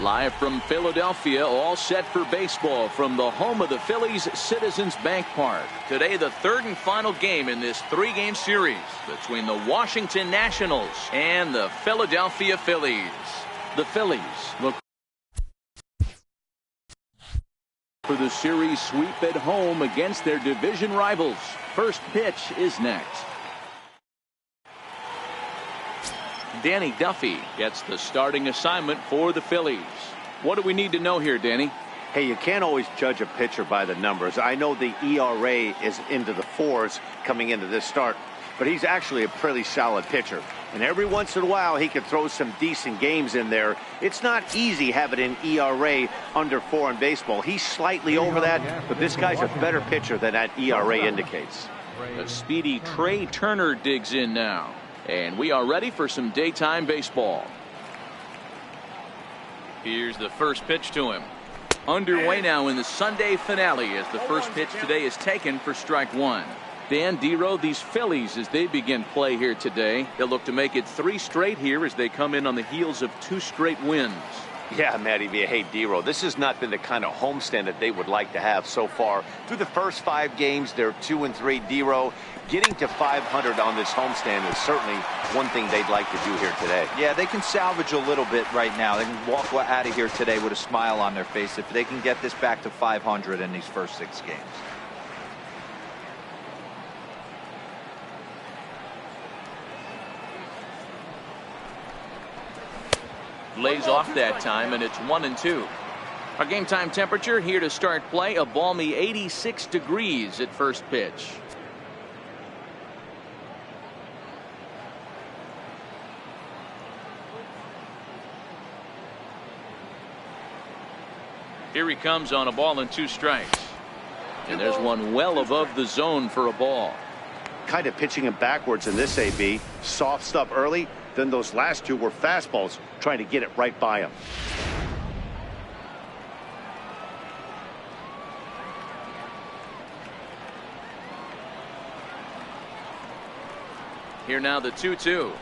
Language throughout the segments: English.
Live from Philadelphia, all set for baseball from the home of the Phillies, Citizens Bank Park. Today, the third and final game in this three-game series between the Washington Nationals and the Philadelphia Phillies. The Phillies look for the series sweep at home against their division rivals. First pitch is next. Danny Duffy gets the starting assignment for the Phillies. What do we need to know here, Danny? Hey, you can't always judge a pitcher by the numbers. I know the ERA is into the 4s coming into this start, but he's actually a pretty solid pitcher. And every once in a while, he can throw some decent games in there. It's not easy having an ERA under 4 in baseball. He's slightly over that, but this guy's a better pitcher than that ERA indicates. The speedy Trey Turner digs in now. And we are ready for some daytime baseball. Here's the first pitch to him. Underway now in the Sunday finale as the first pitch today is taken for strike one. Dan Dero, these Phillies, as they begin play here today, they'll look to make it 3 straight here as they come in on the heels of 2 straight wins. Yeah, Matty V. Hey, Dero, this has not been the kind of homestand that they would like to have so far. Through the first 5 games, they're 2-3. Dero, getting to 500 on this homestand is certainly one thing they'd like to do here today. Yeah, they can salvage a little bit right now. They can walk out of here today with a smile on their face if they can get this back to 500 in these first 6 games. Lays off that time, and it's 1-2. Our game time temperature here to start play, a balmy 86 degrees at first pitch. Here he comes on a ball and 2 strikes. And there's one well above the zone for a ball. Kind of pitching him backwards in this AB. Soft stuff early. Then those last 2 were fastballs, trying to get it right by him. Here now the 2-2.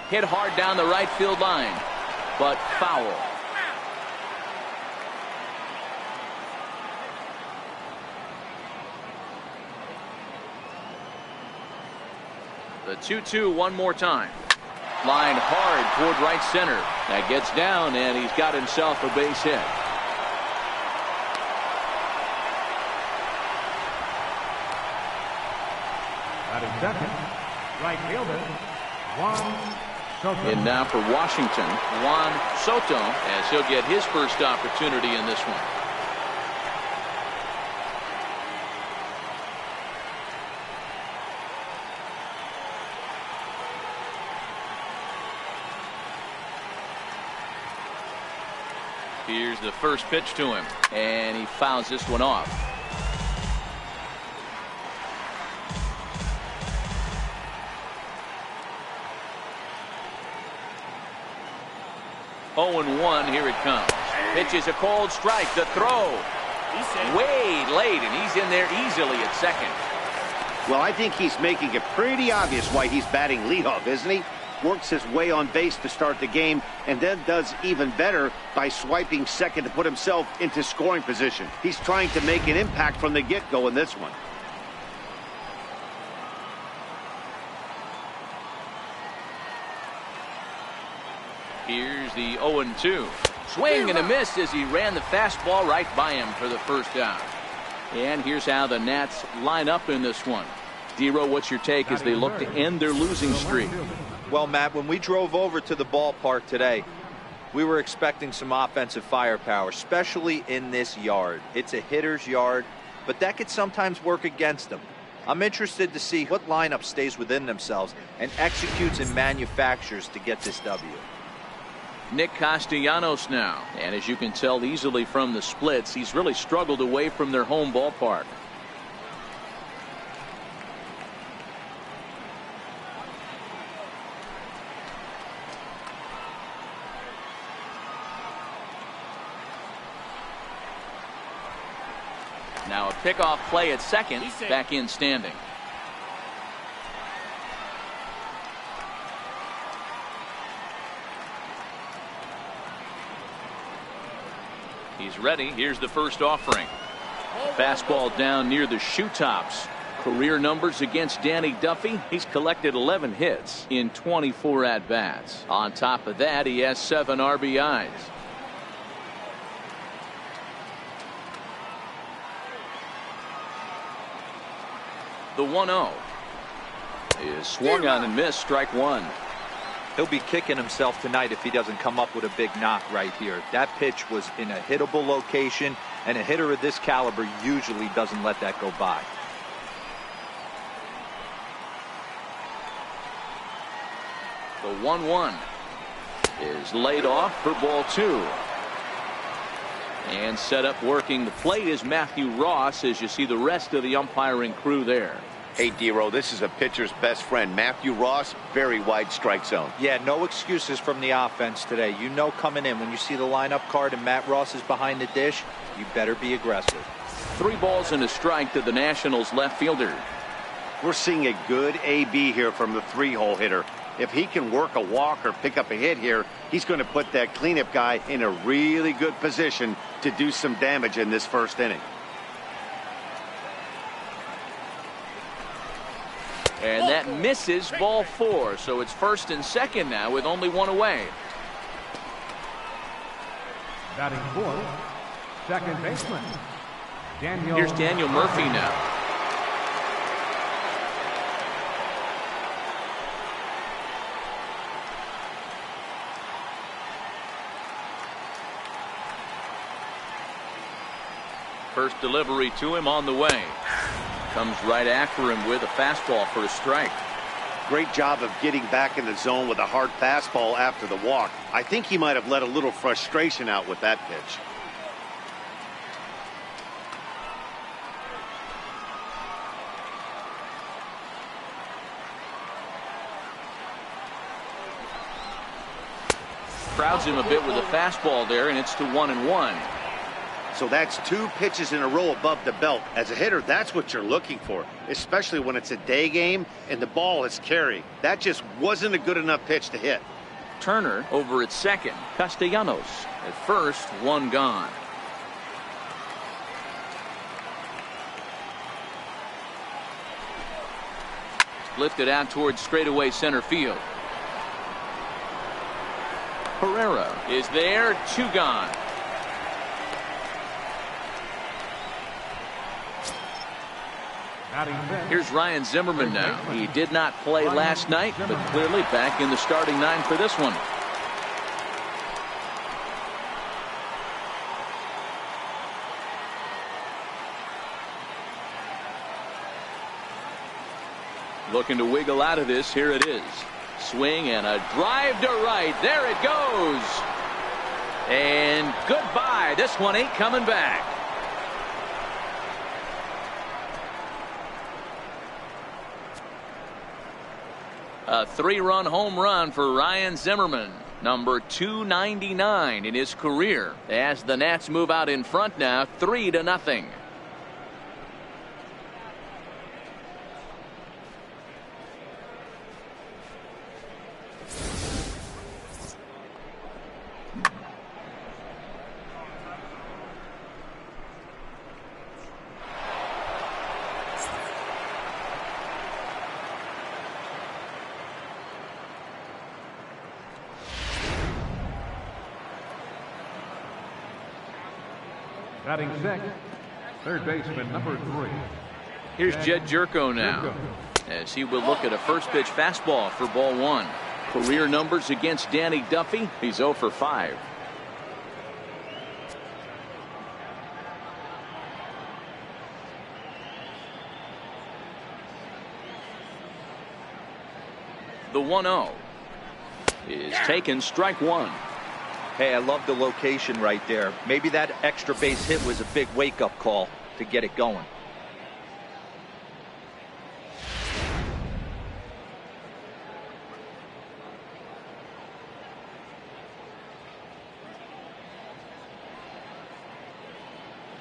Hit hard down the right field line, but foul. The 2-2 one more time. Line hard toward right center. That gets down, and he's got himself a base hit. Batting second, right fielder, Juan Soto. And now for Washington, Juan Soto, as he'll get his first opportunity in this one. Here's the first pitch to him, and he fouls this one off. Oh, 0-1, here it comes. Pitch is a cold strike. The throw way late, and he's in there easily at second. Well, I think he's making it pretty obvious why he's batting leadoff, isn't he? Works his way on base to start the game, and then does even better by swiping second to put himself into scoring position. He's trying to make an impact from the get-go in this one. Here's the 0-2. Swing and a miss as he ran the fastball right by him for the first down. And here's how the Nats line up in this one. Dero, what's your take as they look to end their losing streak? Well, Matt, when we drove over to the ballpark today, we were expecting some offensive firepower, especially in this yard. It's a hitter's yard, but that could sometimes work against them. I'm interested to see what lineup stays within themselves and executes and manufactures to get this W. Nick Castellanos now, and as you can tell easily from the splits, he's really struggled away from their home ballpark. Now a pickoff play at second, back in standing. He's ready. Here's the first offering. Fastball down near the shoe tops. Career numbers against Danny Duffy. He's collected 11 hits in 24 at-bats. On top of that, he has 7 RBIs. The 1-0 is swung on and missed. Strike one. He'll be kicking himself tonight if he doesn't come up with a big knock right here. That pitch was in a hittable location, and a hitter of this caliber usually doesn't let that go by. The 1-1 is laid off for ball 2. And set up working the plate is Matthew Ross, as you see the rest of the umpiring crew there. Hey, Dero, this is a pitcher's best friend. Matthew Ross, very wide strike zone. Yeah, no excuses from the offense today. You know coming in when you see the lineup card and Matt Ross is behind the dish, you better be aggressive. 3 balls and a strike to the Nationals left fielder. We're seeing a good AB here from the 3-hole hitter. If he can work a walk or pick up a hit here, he's going to put that cleanup guy in a really good position to do some damage in this first inning. And that misses ball 4. So it's first and second now with only 1 away. Batting fourth, second baseman, Daniel. Here's Daniel Murphy now. First delivery to him on the way. Comes right after him with a fastball for a strike. Great job of getting back in the zone with a hard fastball after the walk. I think he might have let a little frustration out with that pitch. Crowds him a bit with a fastball there, and it's to 1-1. So that's 2 pitches in a row above the belt. As a hitter, that's what you're looking for, especially when it's a day game and the ball is carrying. That just wasn't a good enough pitch to hit. Turner over at second. Castellanos at first. 1 gone. Lifted out towards straightaway center field. Herrera is there. 2 gone. Here's Ryan Zimmerman now. He did not play last night, but clearly back in the starting 9 for this one. Looking to wiggle out of this. Here it is. Swing and a drive to right. There it goes. And goodbye. This one ain't coming back. A 3-run home run for Ryan Zimmerman, number 299 in his career, as the Nats move out in front now 3-0. Batting sixth, third baseman, number 3. Here's Jed Jerko now, as he will look at a first pitch fastball for ball 1. Career numbers against Danny Duffy. He's 0 for 5. The 1-0 is taken. Strike 1. Hey, I love the location right there. Maybe that extra base hit was a big wake-up call to get it going.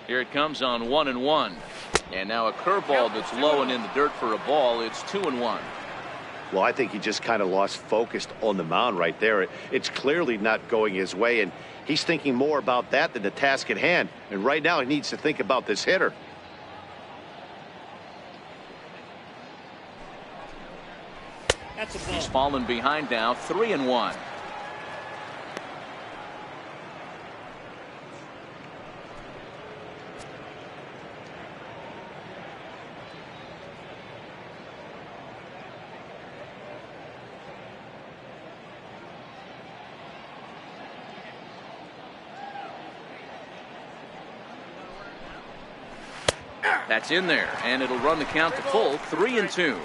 Here it comes on 1-1. And now a curveball that's low and in the dirt for a ball. It's 2-1. Well, I think he just kind of lost focus on the mound right there. It's clearly not going his way, and he's thinking more about that than the task at hand. And right now he needs to think about this hitter. He's fallen behind now, 3-1. That's in there, and it'll run the count to full, 3-2.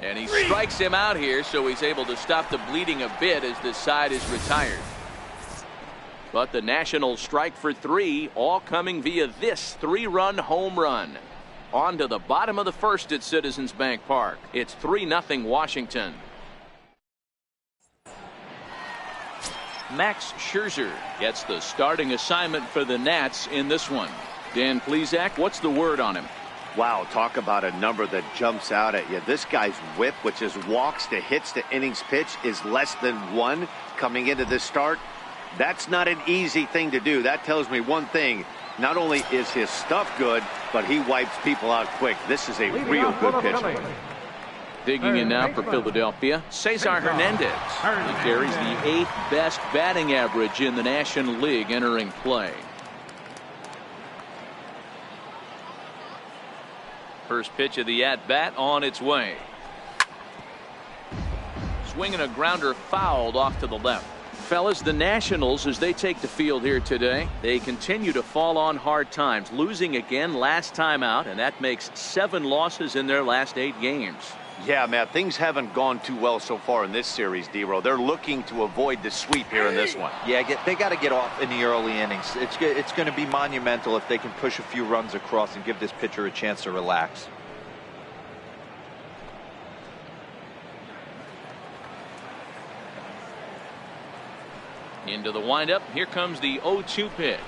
And he strikes him out here, so he's able to stop the bleeding a bit as this side is retired. But the Nationals strike for 3, all coming via this 3-run home run. On to the bottom of the first at Citizens Bank Park. It's 3-0 Washington. Max Scherzer gets the starting assignment for the Nats in this one. Dan Plesac, what's the word on him? Wow, talk about a number that jumps out at you. This guy's whip, which is walks to hits to innings pitch, is less than 1 coming into this start. That's not an easy thing to do. That tells me one thing. Not only is his stuff good, but he wipes people out quick. This is a real good pitcher. Digging in now for Philadelphia, Cesar Hernandez. He carries the 8th best batting average in the National League entering play. First pitch of the at-bat on its way. Swinging a grounder fouled off to the left. Fellas, the Nationals, as they take the field here today, they continue to fall on hard times, losing again last time out, and that makes 7 losses in their last 8 games. Yeah, Matt, things haven't gone too well so far in this series, D-Row. They're looking to avoid the sweep here in this one. Yeah, they got to get off in the early innings. It's going to be monumental if they can push a few runs across and give this pitcher a chance to relax. Into the windup. Here comes the 0-2 pitch.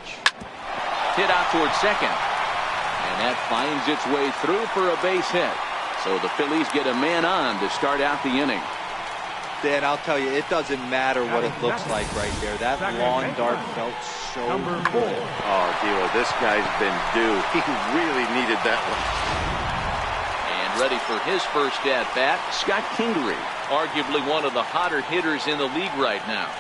Hit out towards second. And that finds its way through for a base hit. So the Phillies get a man on to start out the inning. Dan, I'll tell you, it doesn't matter what it looks like right there. That lawn dart felt so good. Oh, Dilo, this guy's been due. He really needed that one. And ready for his first at-bat, Scott Kingery, arguably one of the hotter hitters in the league right now.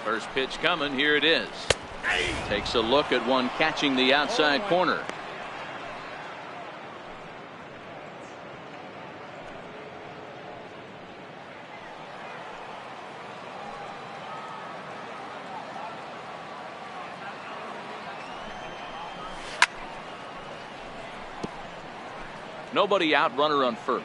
First pitch coming. Here it is. Takes a look at one catching the outside corner. Nobody out, runner on first.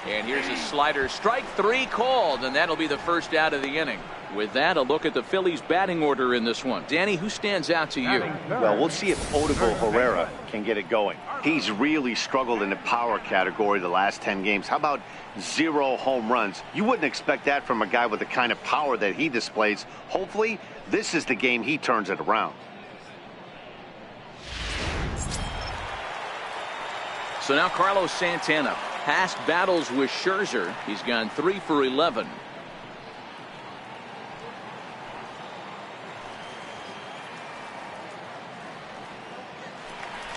And here's a slider, strike 3 called, and that'll be the first out of the inning. With that, a look at the Phillies batting order in this one. Danny, who stands out to you? Well, we'll see if Odubel Herrera can get it going. He's really struggled in the power category the last 10 games. How about 0 home runs? You wouldn't expect that from a guy with the kind of power that he displays. Hopefully, this is the game he turns it around. So now Carlos Santana. Past battles with Scherzer, he's gone 3 for 11.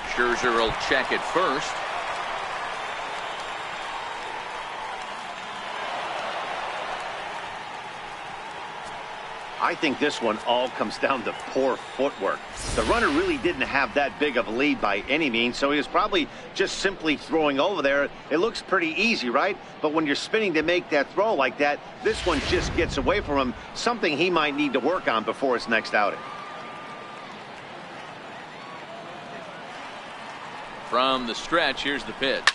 Scherzer will check it first. I think this one all comes down to poor footwork. The runner really didn't have that big of a lead by any means, so he was probably just simply throwing over there. It looks pretty easy, right? But when you're spinning to make that throw like that, this one just gets away from him, something he might need to work on before his next outing. From the stretch, here's the pitch.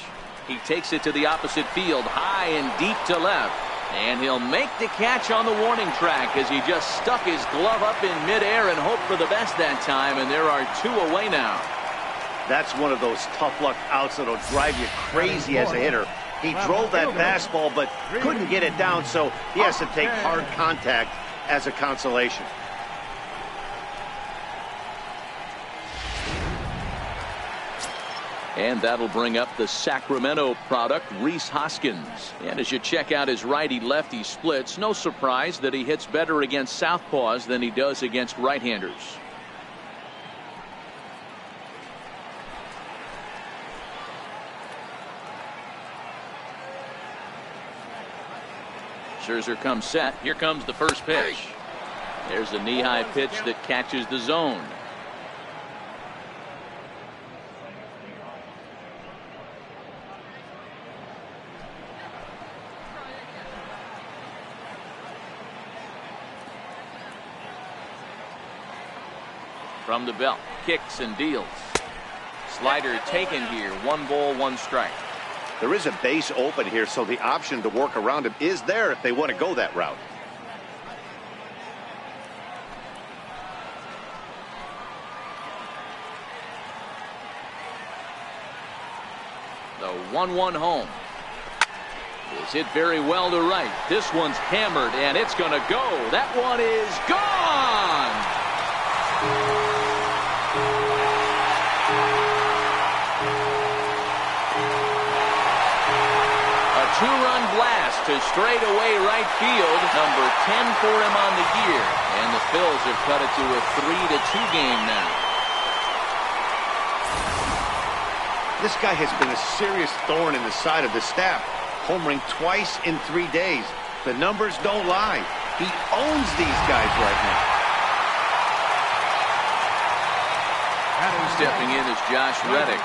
He takes it to the opposite field, high and deep to left. And he'll make the catch on the warning track as he just stuck his glove up in midair and hoped for the best that time. And there are 2 away now. That's one of those tough luck outs that'll drive you crazy as a hitter. He drove that fastball but couldn't get it down, so he has to take hard contact as a consolation. And that'll bring up the Sacramento product, Rhys Hoskins. And as you check out his righty-lefty splits, no surprise that he hits better against southpaws than he does against right-handers. Scherzer comes set. Here comes the first pitch. There's a knee-high pitch that catches the zone. From the belt, kicks and deals. Slider taken here. 1 ball, 1 strike. There is a base open here, so the option to work around him is there if they want to go that route. The 1-1 home is hit very well to right. This one's hammered, and it's going to go. That one is gone. A 2-run blast to straightaway right field. Number 10 for him on the year. And the Phillies have cut it to a 3-2 game now. This guy has been a serious thorn in the side of the staff, homering twice in 3 days. The numbers don't lie. He owns these guys right now. Stepping in is Josh Reddick.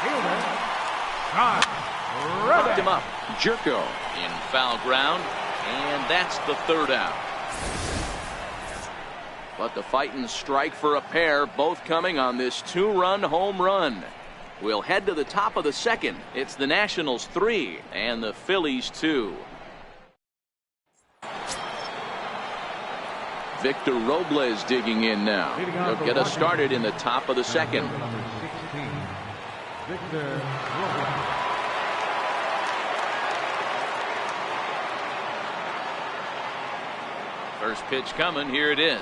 Hooked him up. Jerko in foul ground, and that's the 3rd out. But the fighting strike for a pair, both coming on this 2-run home run. We'll head to the top of the 2nd. It's the Nationals 3 and the Phillies 2. Victor Robles digging in now. He'll get us started in the top of the 2nd. First pitch coming. Here it is.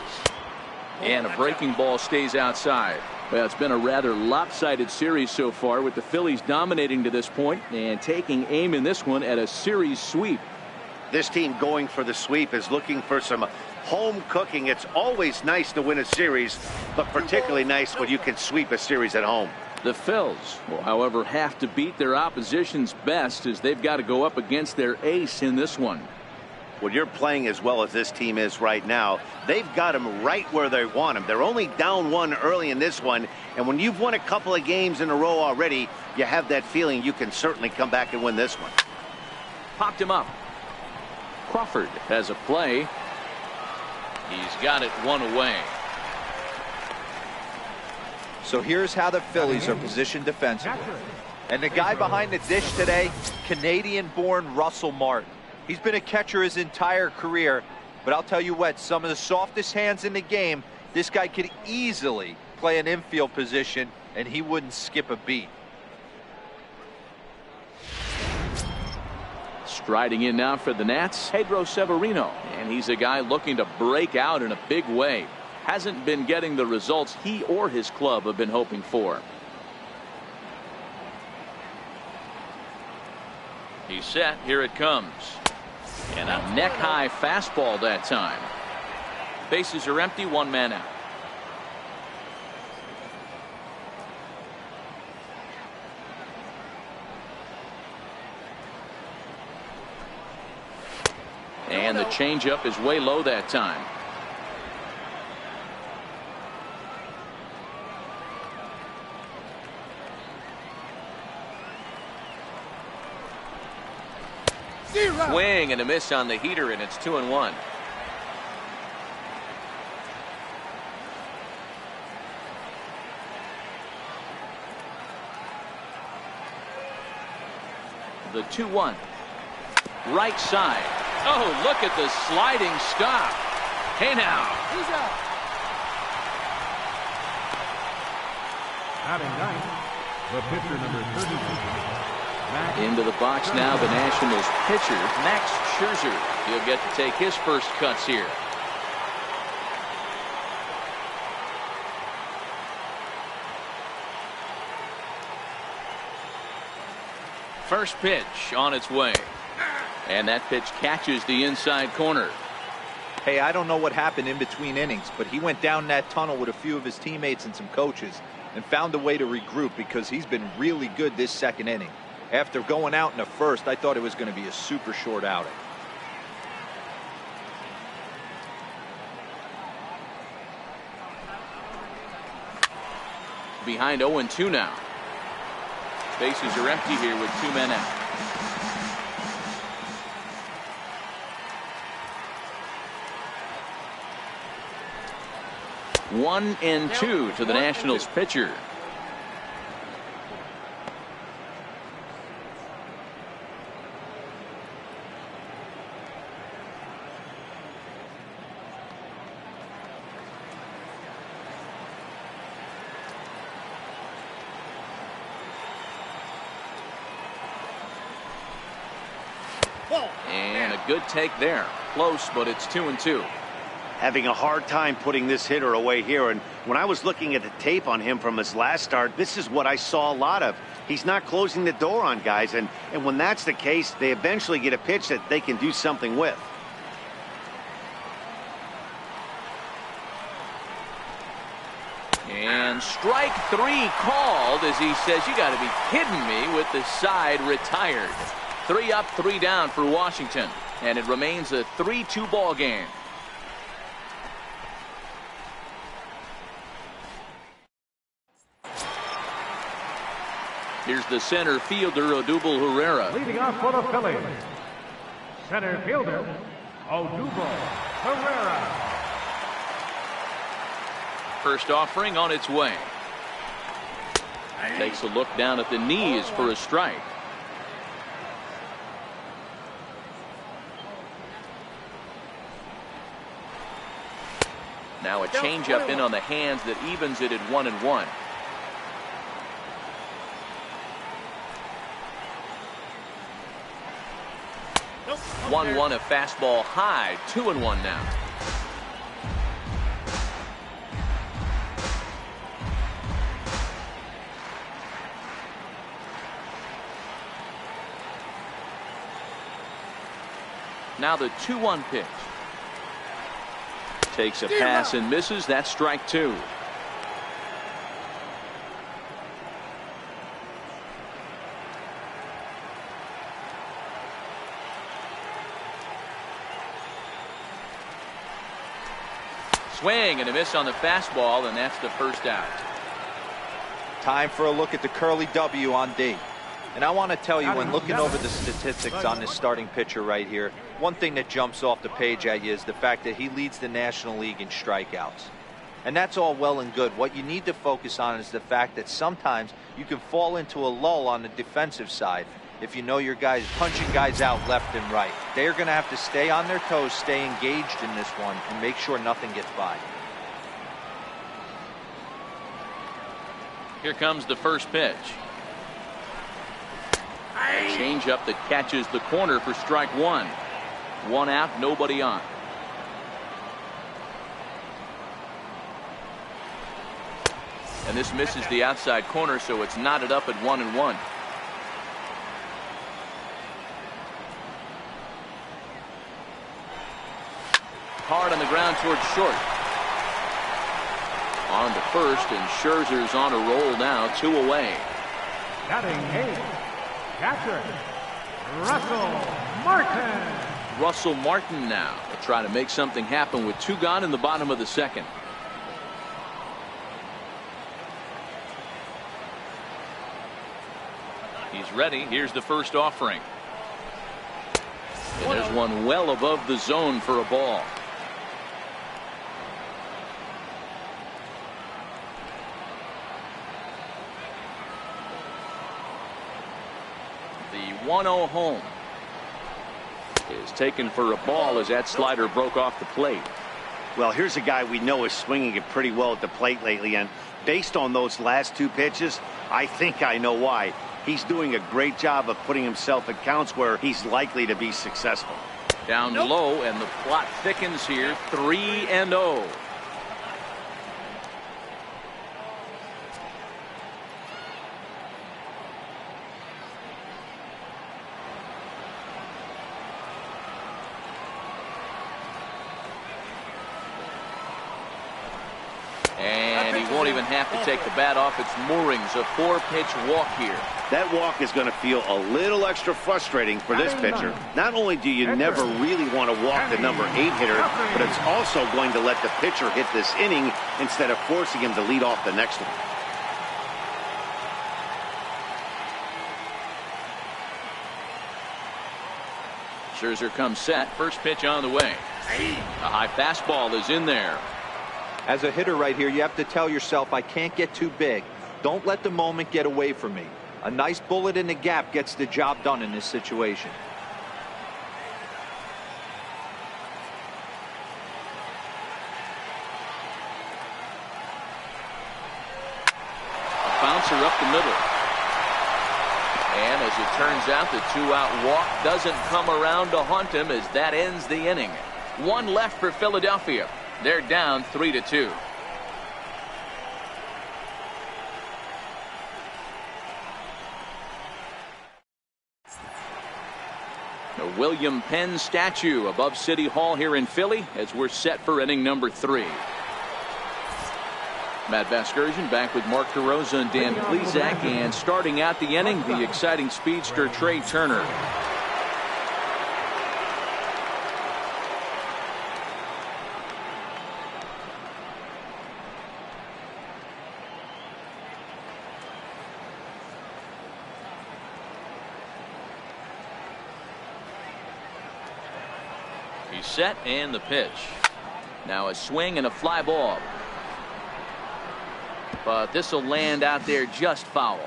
And a breaking ball stays outside. Well, it's been a rather lopsided series so far, with the Phillies dominating to this point and taking aim in this one at a series sweep. This team going for the sweep is looking for some home cooking. It's always nice to win a series, but particularly nice when you can sweep a series at home. The Phillies will, however, have to beat their opposition's best, as they've got to go up against their ace in this one. When you're playing as well as this team is right now, they've got them right where they want them. They're only down 1 early in this one, and when you've won a couple of games in a row already, you have that feeling you can certainly come back and win this one. Popped him up. Crawford has a play. He's got it 1 away. So here's how the Phillies are positioned defensively. And the guy behind the dish today, Canadian-born Russell Martin. He's been a catcher his entire career, but I'll tell you what, some of the softest hands in the game, this guy could easily play an infield position, and he wouldn't skip a beat. Striding in now for the Nats, Pedro Severino, and he's a guy looking to break out in a big way. Hasn't been getting the results he or his club have been hoping for. He's set. Here it comes. And a neck-high fastball that time. Bases are empty, 1 man out. And the changeup is way low that time. Swing and a miss on the heater, and it's 2-1. The 2-1. Right side. Oh, look at the sliding stop. Hey now. He's out. Batting ninth, the pitcher number 32. Into the box now, the Nationals pitcher, Max Scherzer. He'll get to take his first cuts here. First pitch on its way. And that pitch catches the inside corner. Hey, I don't know what happened in between innings, but he went down that tunnel with a few of his teammates and some coaches and found a way to regroup because he's been really good this second inning. After going out in the first, I thought it was going to be a super short outing. Behind 0-2 now. Bases are empty here with 2 men out. One and two to the Nationals pitcher. And a good take there. Close, but it's 2-2. Having a hard time putting this hitter away here. And when I was looking at the tape on him from his last start, this is what I saw a lot of. He's not closing the door on guys. And when that's the case, they eventually get a pitch that they can do something with. And strike 3 called as he says, you got to be kidding me, with the side retired. 3 up, 3 down for Washington. And it remains a 3-2 ball game. Here's the center fielder, Odubel Herrera. Leading off for the Phillies, center fielder, Odubel Herrera. First offering on its way. Takes a look down at the knees for a strike. Now a changeup in on the hands that evens it at 1-1. Nope. 1-1, a fastball high. 2-1 now. Now the 2-1 pitch. Takes a pass and misses. That's strike 2. Swing and a miss on the fastball, and that's the first out. Time for a look at the curly W on D. And I want to tell you, when looking over the statistics on this starting pitcher right here, one thing that jumps off the page at you is the fact that he leads the National League in strikeouts. And that's all well and good. What you need to focus on is the fact that sometimes you can fall into a lull on the defensive side if you know your guys punching guys out left and right. They're going to have to stay on their toes, stay engaged in this one, and make sure nothing gets by. Here comes the first pitch. Changeup that catches the corner for strike 1. 1 out, nobody on. And this misses the outside corner, so it's knotted up at 1-1. Hard on the ground towards short. On to first, and Scherzer's on a roll now, 2 away. Batting 8, catcher, Russell Martin. Russell Martin now will try to make something happen with 2 gone in the bottom of the second. He's ready. Here's the first offering. And there's one well above the zone for a ball. The 1-0 home. Is taken for a ball as that slider broke off the plate. Well, here's a guy we know is swinging it pretty well at the plate lately, and based on those last two pitches, I think I know why. He's doing a great job of putting himself at counts where he's likely to be successful. Down low, and the plot thickens here. 3-0. And he won't even have to take the bat off its moorings. A 4-pitch walk here. That walk is going to feel a little extra frustrating for this pitcher. Not only do you never really want to walk the number 8 hitter, but it's also going to let the pitcher hit this inning instead of forcing him to lead off the next one. Scherzer comes set. First pitch on the way. A high fastball is in there. As a hitter right here, you have to tell yourself, I can't get too big. Don't let the moment get away from me. A nice bullet in the gap gets the job done in this situation. A bouncer up the middle. And as it turns out, the 2-out walk doesn't come around to haunt him as that ends the inning. One left for Philadelphia. They're down 3-2. The William Penn statue above City Hall here in Philly as we're set for inning number 3. Matt Vasgersian back with Mark DeRosa and Dan Plesac, and starting out the inning, the exciting speedster Trey Turner. He's set, and the pitch. Now a swing and a fly ball. But this will land out there just foul.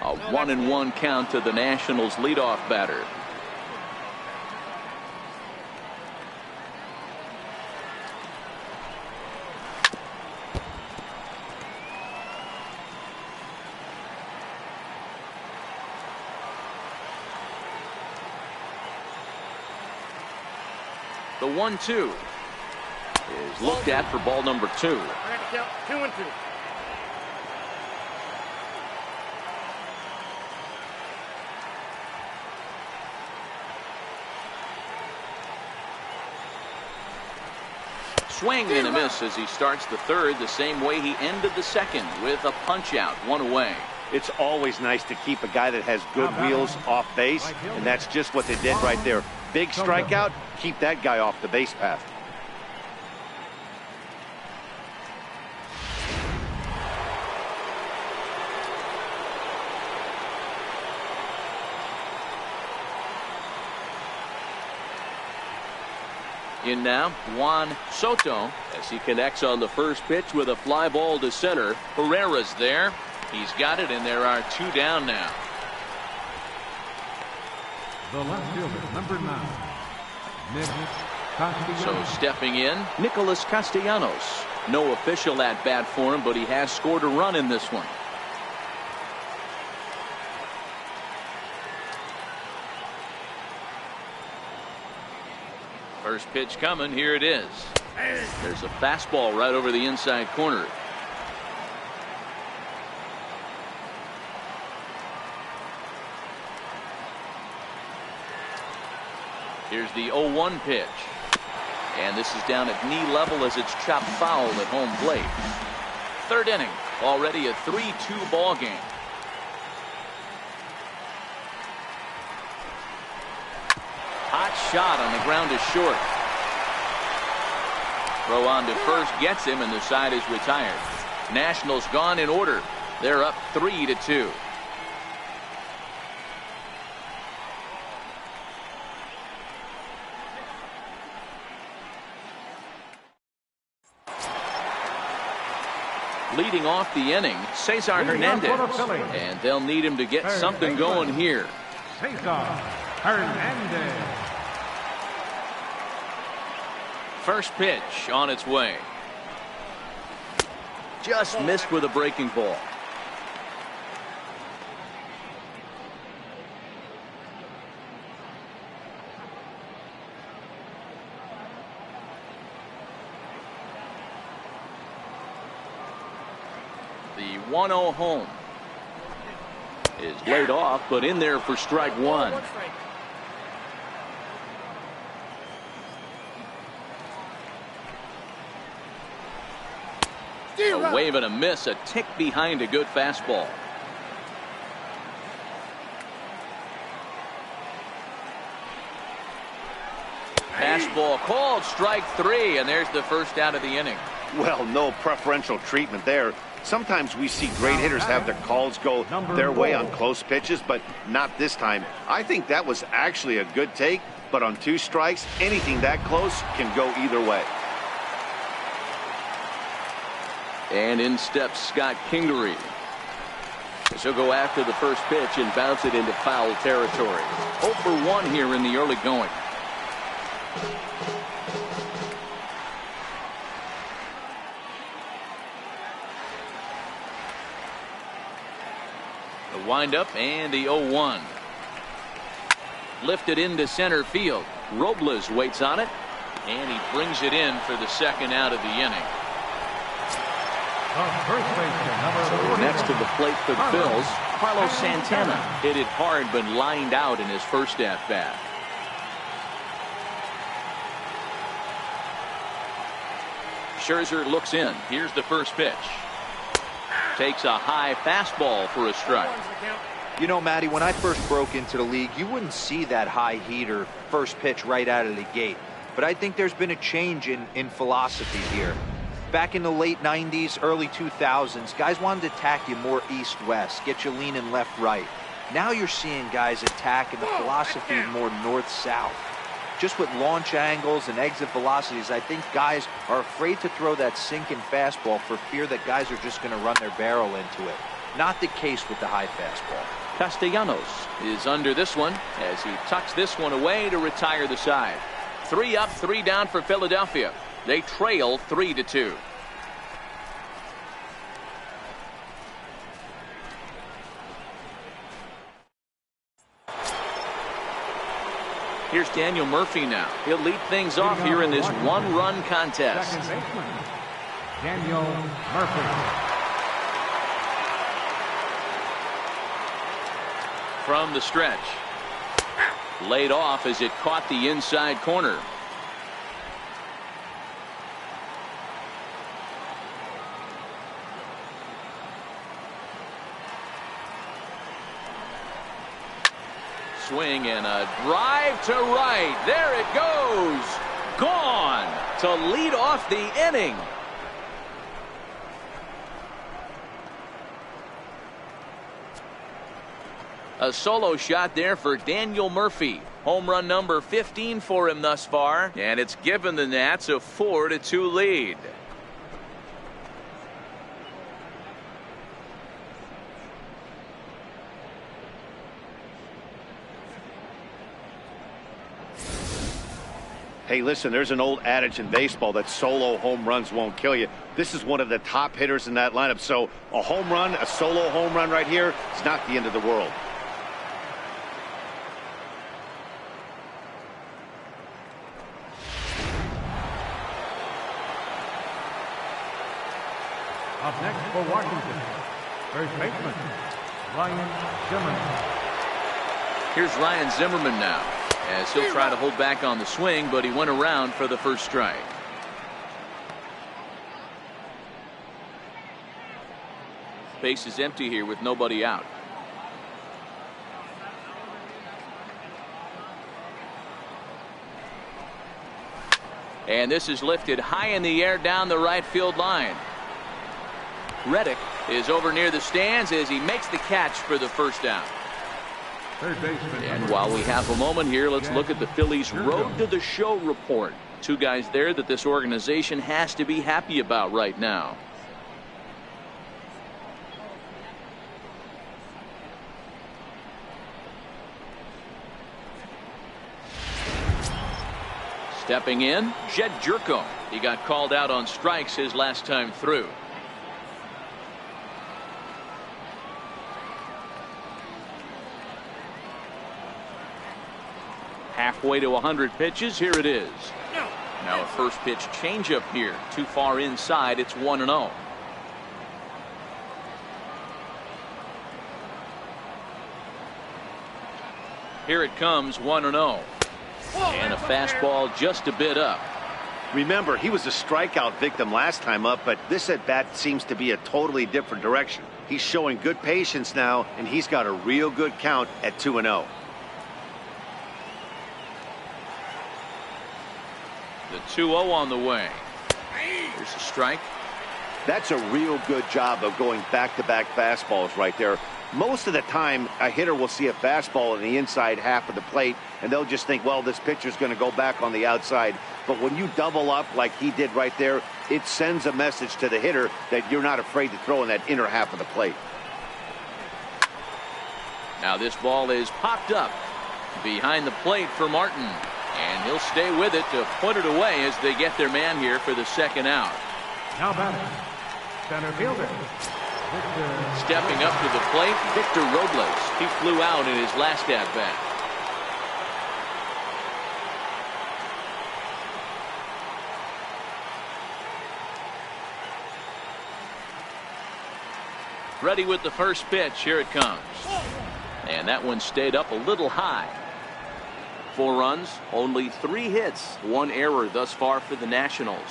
A 1-1 count to the Nationals leadoff batter. The 1-2 is looked at for ball number 2. 2-2. Swing and a miss as he starts the third the same way he ended the second, with a punch out, 1 away. It's always nice to keep a guy that has good wheels off base, and that's just what they did right there. Big strikeout, keep that guy off the base path. In now, Juan Soto as he connects on the first pitch with a fly ball to center. Herrera's there. He's got it, and there are 2 down now. The left fielder, number 9, Nicholas Castellanos. So stepping in, Nicholas Castellanos. No official at bat for him, but he has scored a run in this one. First pitch coming. Here it is. There's a fastball right over the inside corner. Here's the 0-1 pitch. And this is down at knee level as it's chopped foul at home plate. Third inning. Already a 3-2 ball game. Hot shot on the ground is short. Throw on to first gets him, and the side is retired. Nationals gone in order. They're up 3-2. Leading off the inning, Cesar Hernandez. And they'll need him to get something going here. Cesar Hernandez. First pitch on its way. Just missed with a breaking ball. The 1-0 home is laid off, but in there for strike one. A wave and a miss, a tick behind a good fastball. Fastball called, strike three, and there's the first out of the inning. Well, no preferential treatment there. Sometimes we see great hitters have their calls go their way on close pitches, but not this time. I think that was actually a good take, but on 2 strikes, anything that close can go either way. And in steps Scott Kingery. She'll go after the first pitch and bounce it into foul territory. 0 for 1 here in the early going. The windup and the 0-1. Lifted into center field. Robles waits on it, and he brings it in for the second out of the inning. So next to the plate for the Phillies, Carlos Santana hit it hard but lined out in his first at-bat. Scherzer looks in. Here's the first pitch. Takes a high fastball for a strike. You know, Matty, when I first broke into the league, you wouldn't see that high heater first pitch right out of the gate. But I think there's been a change in philosophy here. Back in the late 90s, early 2000s, guys wanted to attack you more east-west, get you leaning left-right. Now you're seeing guys attack in the philosophy more north-south. Just with launch angles and exit velocities, I think guys are afraid to throw that sinking fastball for fear that guys are just going to run their barrel into it. Not the case with the high fastball. Castellanos is under this one as he tucks this one away to retire the side. 3 up, 3 down for Philadelphia. They trail 3-2. Here's Daniel Murphy now. He'll lead things off here in this 1-run contest. Second baseman, Daniel Murphy. From the stretch. Laid off as it caught the inside corner. Swing and a drive to right. There it goes. Gone to lead off the inning. A solo shot there for Daniel Murphy. Home run number 15 for him thus far, and it's given the Nats a 4-2 lead. Hey, listen, there's an old adage in baseball that solo home runs won't kill you. This is one of the top hitters in that lineup, so a home run, a solo home run right here, is not the end of the world. Up next for Washington, first baseman, Ryan Zimmerman. Here's Ryan Zimmerman now, as he'll try to hold back on the swing, but he went around for the first strike. Base is empty here with nobody out. And this is lifted high in the air down the right field line. Reddick is over near the stands as he makes the catch for the first down. Third baseman. And while we have a moment here, let's look at the Phillies' road to the show report. 2 guys there that this organization has to be happy about right now. Stepping in, Jed Jerko. He got called out on strikes his last time through. Halfway to 100 pitches. Here it is. Now a first pitch changeup here. Too far inside. It's 1-0. Here it comes, 1-0. And a fastball just a bit up. Remember, he was a strikeout victim last time up, but this at bat seems to be a totally different direction. He's showing good patience now, and he's got a real good count at 2-0. The 2-0 on the way. Here's a strike. That's a real good job of going back-to-back fastballs right there. Most of the time, a hitter will see a fastball in the inside half of the plate, and they'll just think, well, this pitcher's going to go back on the outside. But when you double up like he did right there, it sends a message to the hitter that you're not afraid to throw in that inner half of the plate. Now this ball is popped up behind the plate for Martin. And he'll stay with it to put it away as they get their man here for the second out. Now batting, center fielder. Stepping up to the plate, Victor Robles. He flew out in his last at-bat. Ready with the first pitch. Here it comes. And that one stayed up a little high. 4 runs, only 3 hits, 1 error thus far for the Nationals.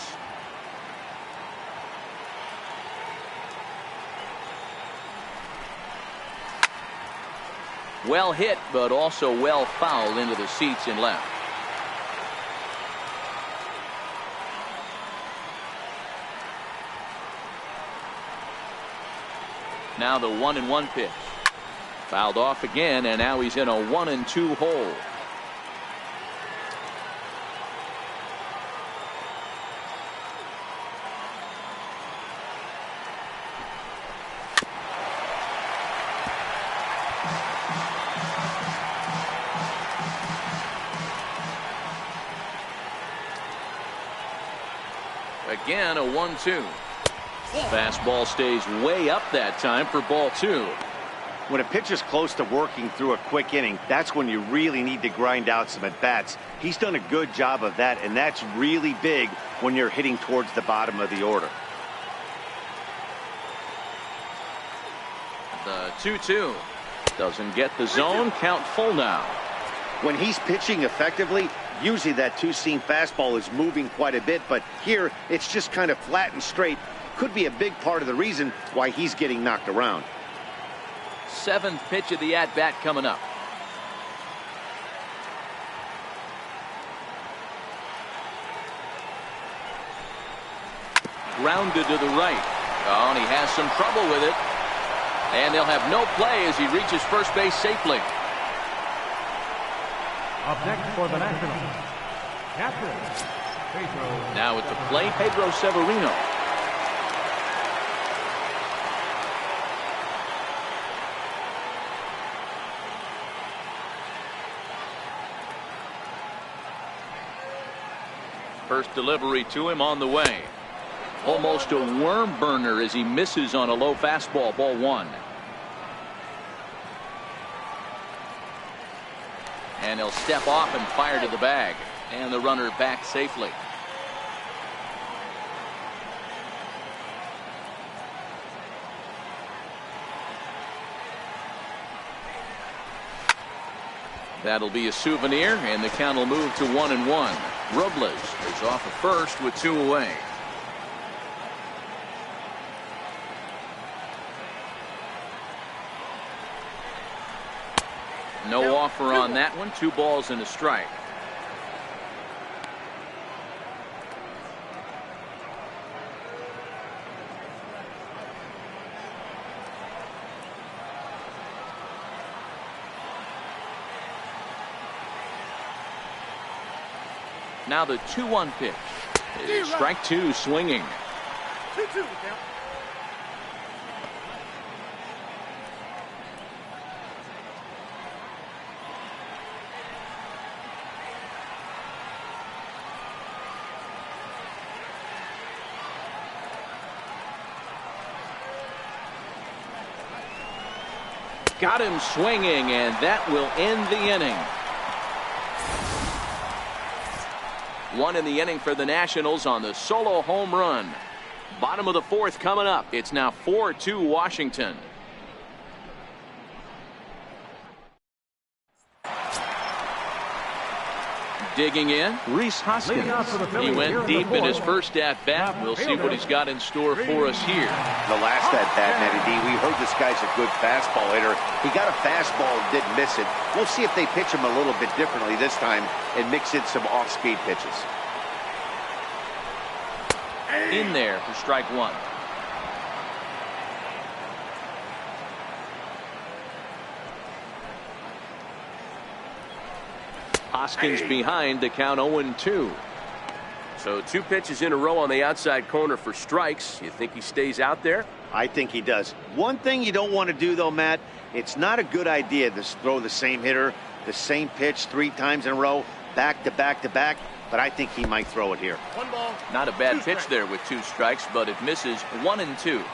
Well hit, but also well fouled into the seats in left. Now the 1-1 pitch. Fouled off again, and now he's in a 1-2 hole. Again, a 1-2. Fastball stays way up that time for ball 2. When a pitcher's close to working through a quick inning, that's when you really need to grind out some at-bats. He's done a good job of that, and that's really big when you're hitting towards the bottom of the order. The 2-2 doesn't get the zone. Count full now. When he's pitching effectively, usually that two-seam fastball is moving quite a bit, but here it's just kind of flat and straight. Could be a big part of the reason why he's getting knocked around. 7th pitch of the at-bat coming up. Grounded to the right. Oh, and he has some trouble with it. And they'll have no play as he reaches first base safely. Up next for the Nationals, captain, Pedro. Now at the plate, Pedro Severino. First delivery to him on the way. Almost a worm burner as he misses on a low fastball. Ball 1. And he'll step off and fire to the bag. And the runner back safely. That'll be a souvenir, and the count will move to 1-1. Robles is off at first with 2 away. No offer on that one. 2 balls and a strike. Now the 2-1 pitch. It is strike 2 swinging. 2-2 count. Got him swinging, and that will end the inning. One in the inning for the Nationals on the solo home run. Bottom of the fourth coming up. It's now 4-2 Washington. Digging in, Rhys Hoskins. He went deep in his first at-bat. We'll see what he's got in store for us here. The last at-bat, Matty D, we heard this guy's a good fastball hitter. He got a fastball and didn't miss it. We'll see if they pitch him a little bit differently this time and mix in some off-speed pitches. In there for strike one. Hoskins behind to count 0-2. So 2 pitches in a row on the outside corner for strikes. You think he stays out there? I think he does. One thing you don't want to do, though, Matt, it's not a good idea to throw the same hitter, the same pitch 3 times in a row, back to back to back, but I think he might throw it here. 1 ball. Not a bad pitch there with 2 strikes, but it misses 1-2.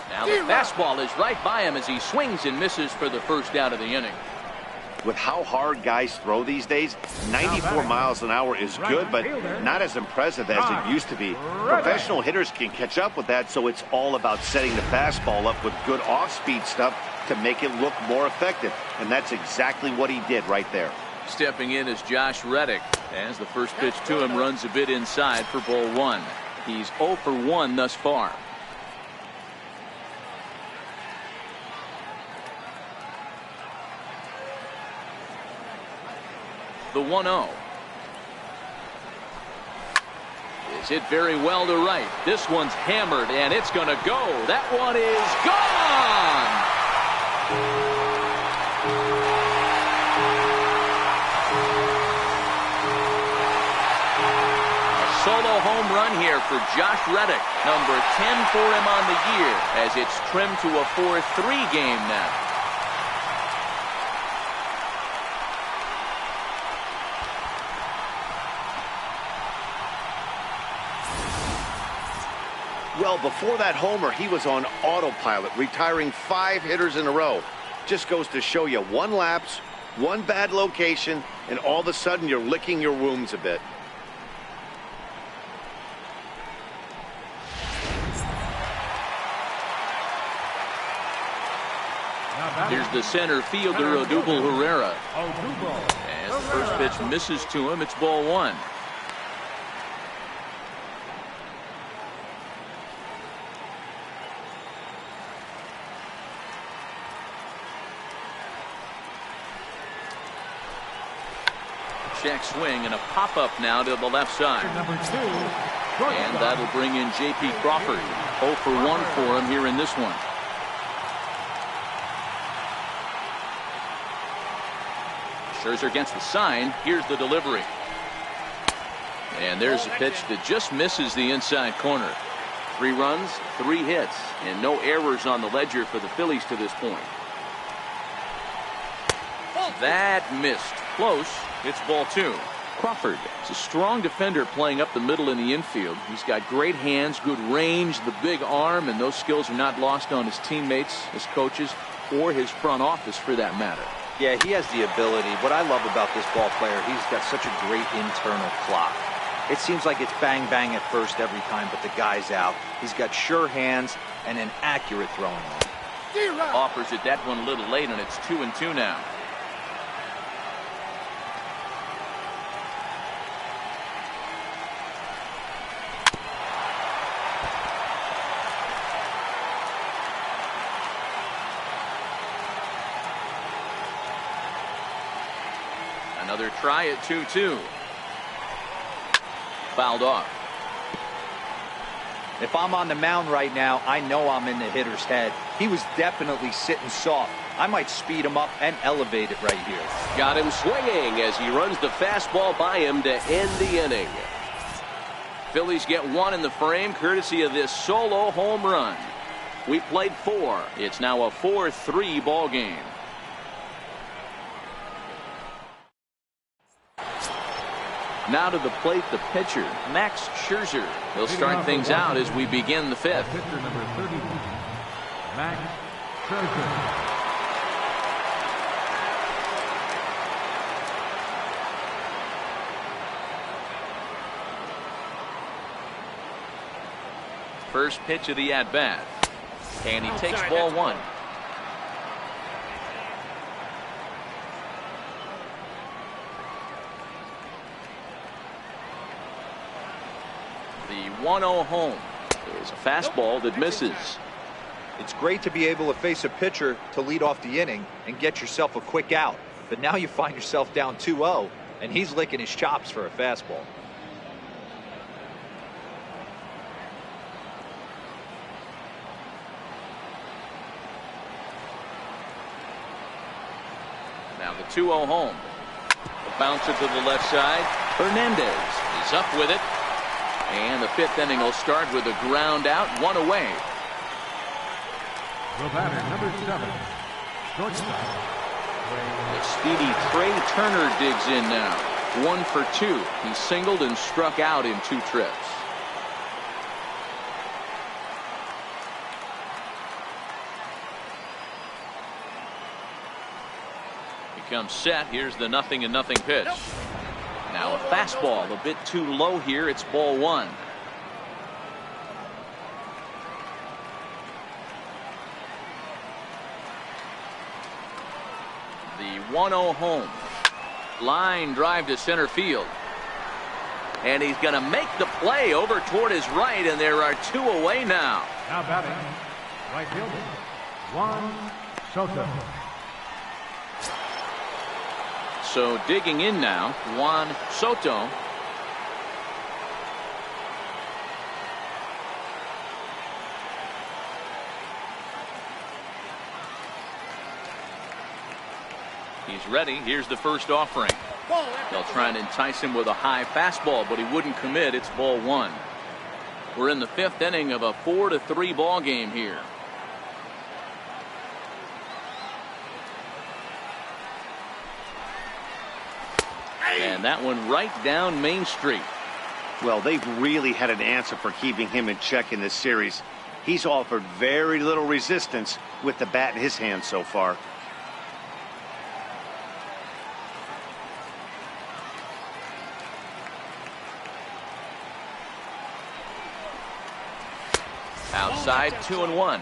Now the fastball is right by him as he swings and misses for the first out of the inning. With how hard guys throw these days, 94 miles an hour is good, but not as impressive as it used to be. Professional hitters can catch up with that, so it's all about setting the fastball up with good off-speed stuff to make it look more effective, and that's exactly what he did right there. Stepping in is Josh Reddick as the first pitch to him runs a bit inside for ball 1. He's 0 for 1 thus far. The 1-0 is hit very well to right. This one's hammered and it's going to go. That one is gone. A solo home run here for Josh Reddick, number 10 for him on the year, as it's trimmed to a 4-3 game now. Well, before that homer, he was on autopilot, retiring 5 hitters in a row. Just goes to show you 1 lapse, 1 bad location, and all of a sudden you're licking your wounds a bit. Here's the center fielder, Odubel Herrera. As the first pitch misses to him, it's ball 1. Check swing and a pop-up now to the left side. And that'll bring in J.P. Crawford. 0 for 1 for him here in this one. Scherzer gets the sign. Here's the delivery. And there's a pitch that just misses the inside corner. 3 runs, 3 hits, and no errors on the ledger for the Phillies to this point. That missed. Close. It's ball 2. Crawford is a strong defender playing up the middle in the infield. He's got great hands, good range, the big arm, and those skills are not lost on his teammates, his coaches, or his front office for that matter. Yeah, he has the ability. What I love about this ball player, he's got such a great internal clock. It seems like it's bang bang at first every time, but the guy's out. He's got sure hands and an accurate throwing arm. Offers it that one a little late, and it's 2-2 now. Another try at 2-2. Fouled off. If I'm on the mound right now, I know I'm in the hitter's head. He was definitely sitting soft. I might speed him up and elevate it right here. Got him swinging as he runs the fastball by him to end the inning. Phillies get 1 in the frame courtesy of this solo home run. We played 4. It's now a 4-3 ball game. Now to the plate, the pitcher, Max Scherzer. He'll start things out as we begin the fifth. Pitcher number 31, Max Scherzer. First pitch of the at-bat. And he takes ball one. The 1-0 home is a fastball that misses. It's great to be able to face a pitcher to lead off the inning and get yourself a quick out. But now you find yourself down 2-0, and he's licking his chops for a fastball. Now the 2-0 home. A bouncer to the left side. Hernandez is up with it. And the fifth inning will start with a ground out, one away. The batter, number 7, shortstop. The speedy Trey Turner digs in now. 1 for 2. He singled and struck out in 2 trips. Comes set. Here's the 0-0 pitch. Now a fastball a bit too low here. It's ball one. The 1-0 home. Line drive to center field. And he's going to make the play over toward his right, and there are 2 away now. Now batting, right fielder, Juan Soto. So digging in now, Juan Soto. He's ready. Here's the first offering. They'll try and entice him with a high fastball, but he wouldn't commit. It's ball one. We're in the 5th inning of a 4-3 ball game here. And that one right down Main Street. Well, they've really had an answer for keeping him in check in this series. He's offered very little resistance with the bat in his hand so far. Outside, 2-1.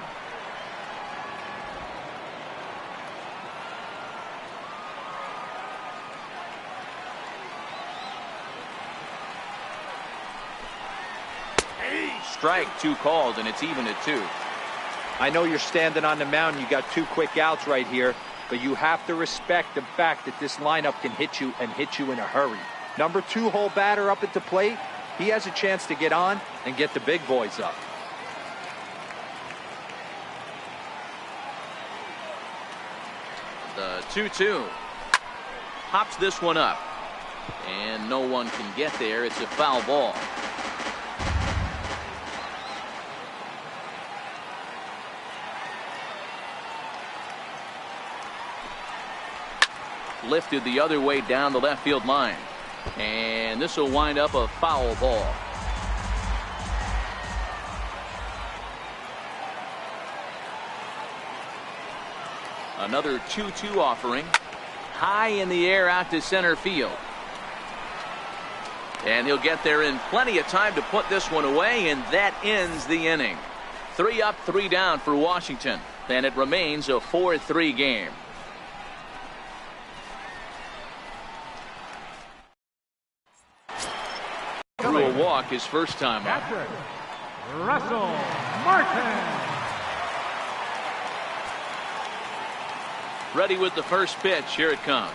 Strike, 2 called, and it's even at 2. I know you're standing on the mound. You got 2 quick outs right here, but you have to respect the fact that this lineup can hit you and hit you in a hurry. Number 2 hole batter up at the plate. He has a chance to get on and get the big boys up. The 2-2. Pops this one up. And no one can get there. It's a foul ball. Lifted the other way down the left field line. And this will wind up a foul ball. Another 2-2 offering. High in the air out to center field. And he'll get there in plenty of time to put this one away, and that ends the inning. 3 up, 3 down for Washington. And it remains a 4-3 game. Threw a walk his first time up. Catcher, Russell Martin. Ready with the first pitch. Here it comes.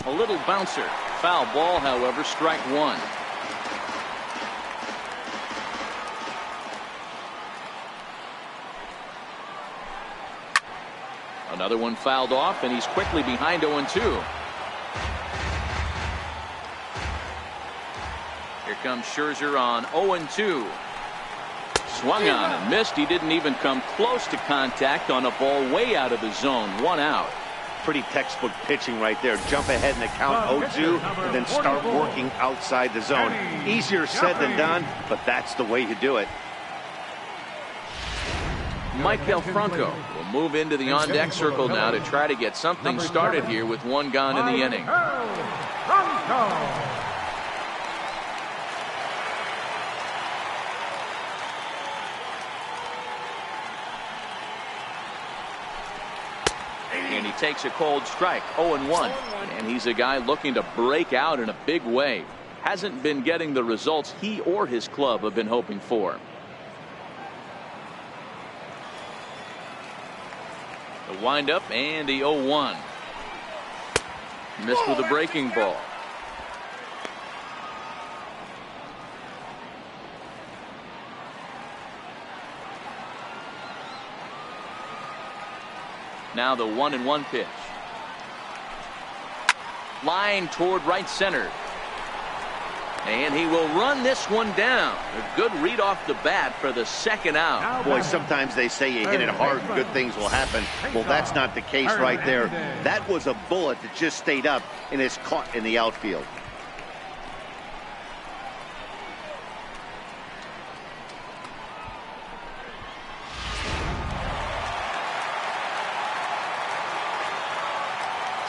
A little bouncer. Foul ball, however, strike 1. Another one fouled off, and he's quickly behind 0-2. Here comes Scherzer on 0-2. Swung on and missed. He didn't even come close to contact on a ball way out of the zone. 1 out. pretty textbook pitching right there. Jump ahead in the count 0-2 and then start working outside the zone. Easier said than done, but that's the way you do it. Mike Franco will move into the on-deck circle now to try to get something started here with one gone in the inning. And he takes a cold strike, 0-1. And he's a guy looking to break out in a big way. Hasn't been getting the results he or his club have been hoping for. The windup and the 0-1. Missed with a breaking ball. Now the 1-1 pitch. Line toward right center. And he will run this one down. A good read off the bat for the second out. Boy, sometimes they say you hit it hard, good things will happen. Well, that's not the case right there. That was a bullet that just stayed up and is caught in the outfield.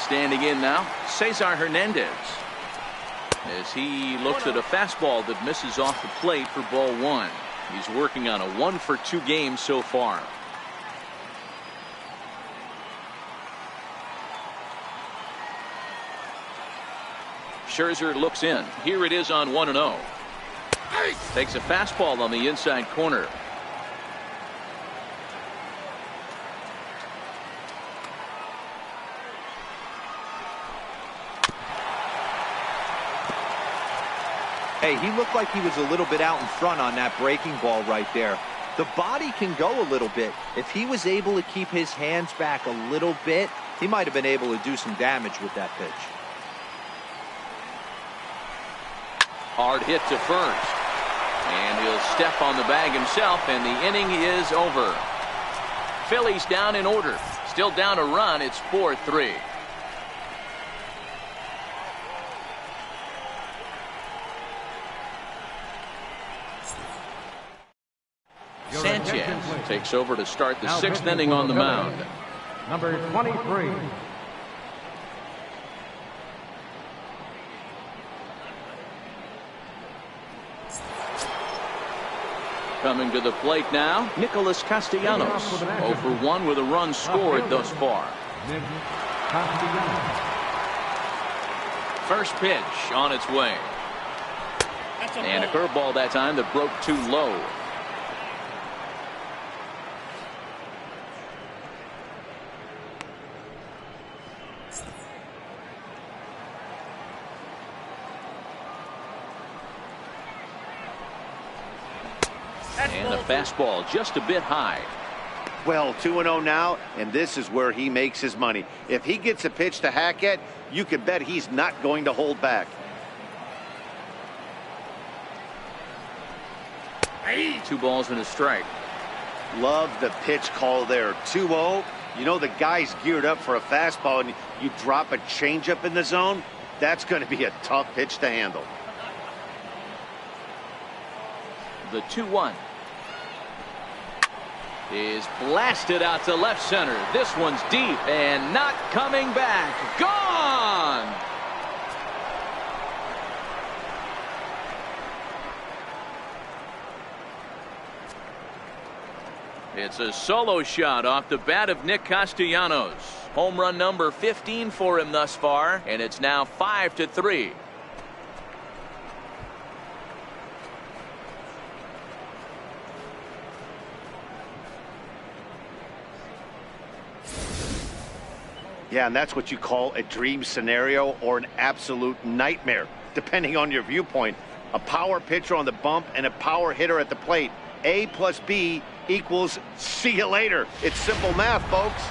Standing in now, Cesar Hernandez, as he looks at a fastball that misses off the plate for ball one. He's working on a 1-for-2 game so far. Scherzer looks in. Here it is on 1-0. Takes a fastball on the inside corner. Hey, he looked like he was a little bit out in front on that breaking ball right there. The body can go a little bit. If he was able to keep his hands back a little bit, he might have been able to do some damage with that pitch. Hard hit to first. And he'll step on the bag himself, and the inning is over. Phillies down in order. Still down a run. It's 4-3. Sanchez takes over to start the sixth inning on the mound. Number 23. Coming to the plate now, Nicholas Castellanos. 0 for 1 with a run scored thus far. First pitch on its way. And a curveball that time that broke too low. And the fastball just a bit high. Well, 2-0 now, and this is where he makes his money. If he gets a pitch to hack at, you can bet he's not going to hold back. 2 balls and a strike. Love the pitch call there. 2-0. You know the guy's geared up for a fastball, and you drop a changeup in the zone. That's going to be a tough pitch to handle. The 2-1 is blasted out to left center. This one's deep and not coming back. Gone! It's a solo shot off the bat of Nick Castellanos. Home run number 15 for him thus far, and it's now 5-3. Yeah, and that's what you call a dream scenario or an absolute nightmare, depending on your viewpoint. A power pitcher on the bump and a power hitter at the plate. A plus B equals see you later. It's simple math, folks.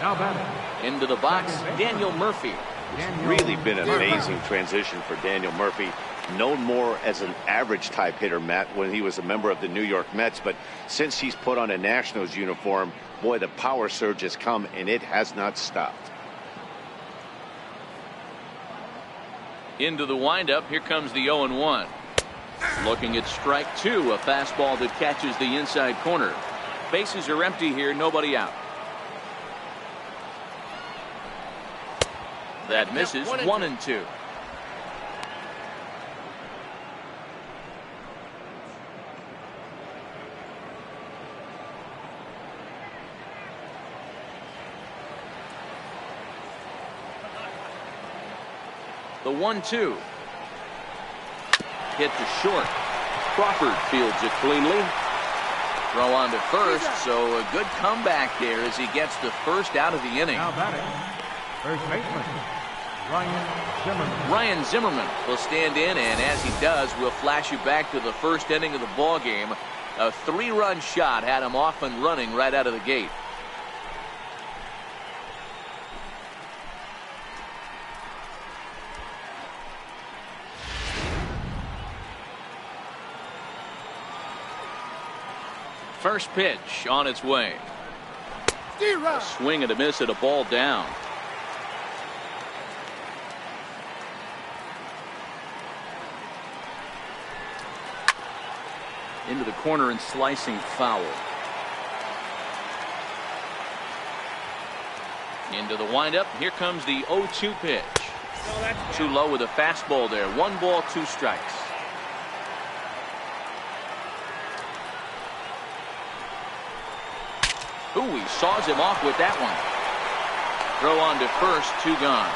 Now batting. Into the box, Daniel Murphy. It's really been an amazing transition for Daniel Murphy. known more as an average type hitter, Matt, when he was a member of the New York Mets. But since he's put on a Nationals uniform, boy, the power surge has come, and it has not stopped. Into the windup. Here comes the 0-1. Looking at strike two, a fastball that catches the inside corner. Bases are empty here, nobody out. That misses. 1-2. The 1-2. Hit to short. Crawford fields it cleanly. Throw on to first, so a good comeback there as he gets the first out of the inning. Now batting, first baseman, Ryan Zimmerman. Ryan Zimmerman will stand in, and as he does, we'll flash you back to the first inning of the ball game. A 3-run shot had him off and running right out of the gate. First pitch on its way. A swing and a miss at a ball down. Into the corner and slicing foul. Into the windup. Here comes the 0-2 pitch. Too low with a fastball there. 1 ball, 2 strikes. Ooh, he saws him off with that one. Throw on to first, 2 gone.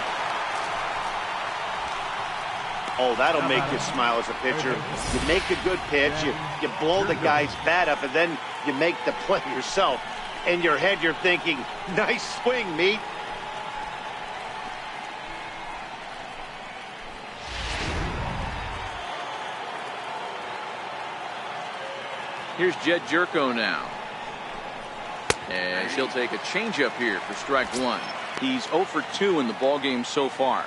Oh, that'll make you smile as a pitcher. You make a good pitch, you blow the guy's bat up, and then you make the play yourself. In your head, you're thinking, nice swing, meat. Here's Jed Jerko now. And he'll take a changeup here for strike 1. He's 0 for 2 in the ballgame so far.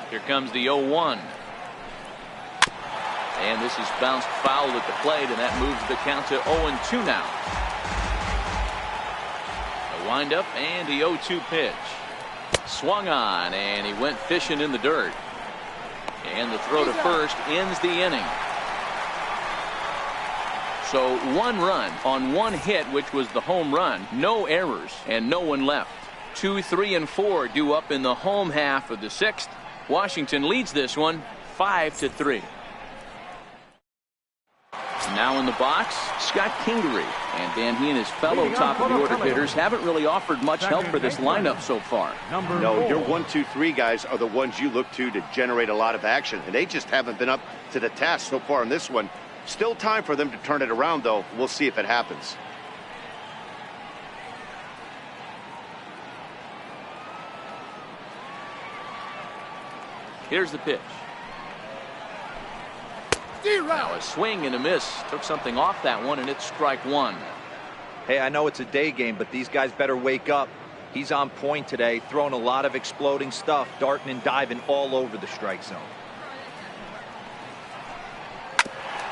Here comes the 0-1. And this is bounced foul at the plate, and that moves the count to 0-2 now. A windup and the 0-2 pitch. Swung on, and he went fishing in the dirt. And the throw to first ends the inning. So 1 run on 1 hit, which was the home run. No errors and no one left. 2, 3, and 4 due up in the home half of the 6th. Washington leads this one 5-3. Now in the box, Scott Kingery. And Dan, he and his fellow top of the order hitters haven't really offered much help for this lineup so far. No, your 1, 2, 3 guys are the ones you look to generate a lot of action, and they just haven't been up to the task so far in this one. Still time for them to turn it around, though. We'll see if it happens. Here's the pitch. Now a swing and a miss. Took something off that one, and it's strike 1. Hey, I know it's a day game, but these guys better wake up. He's on point today, throwing a lot of exploding stuff, darting and diving all over the strike zone.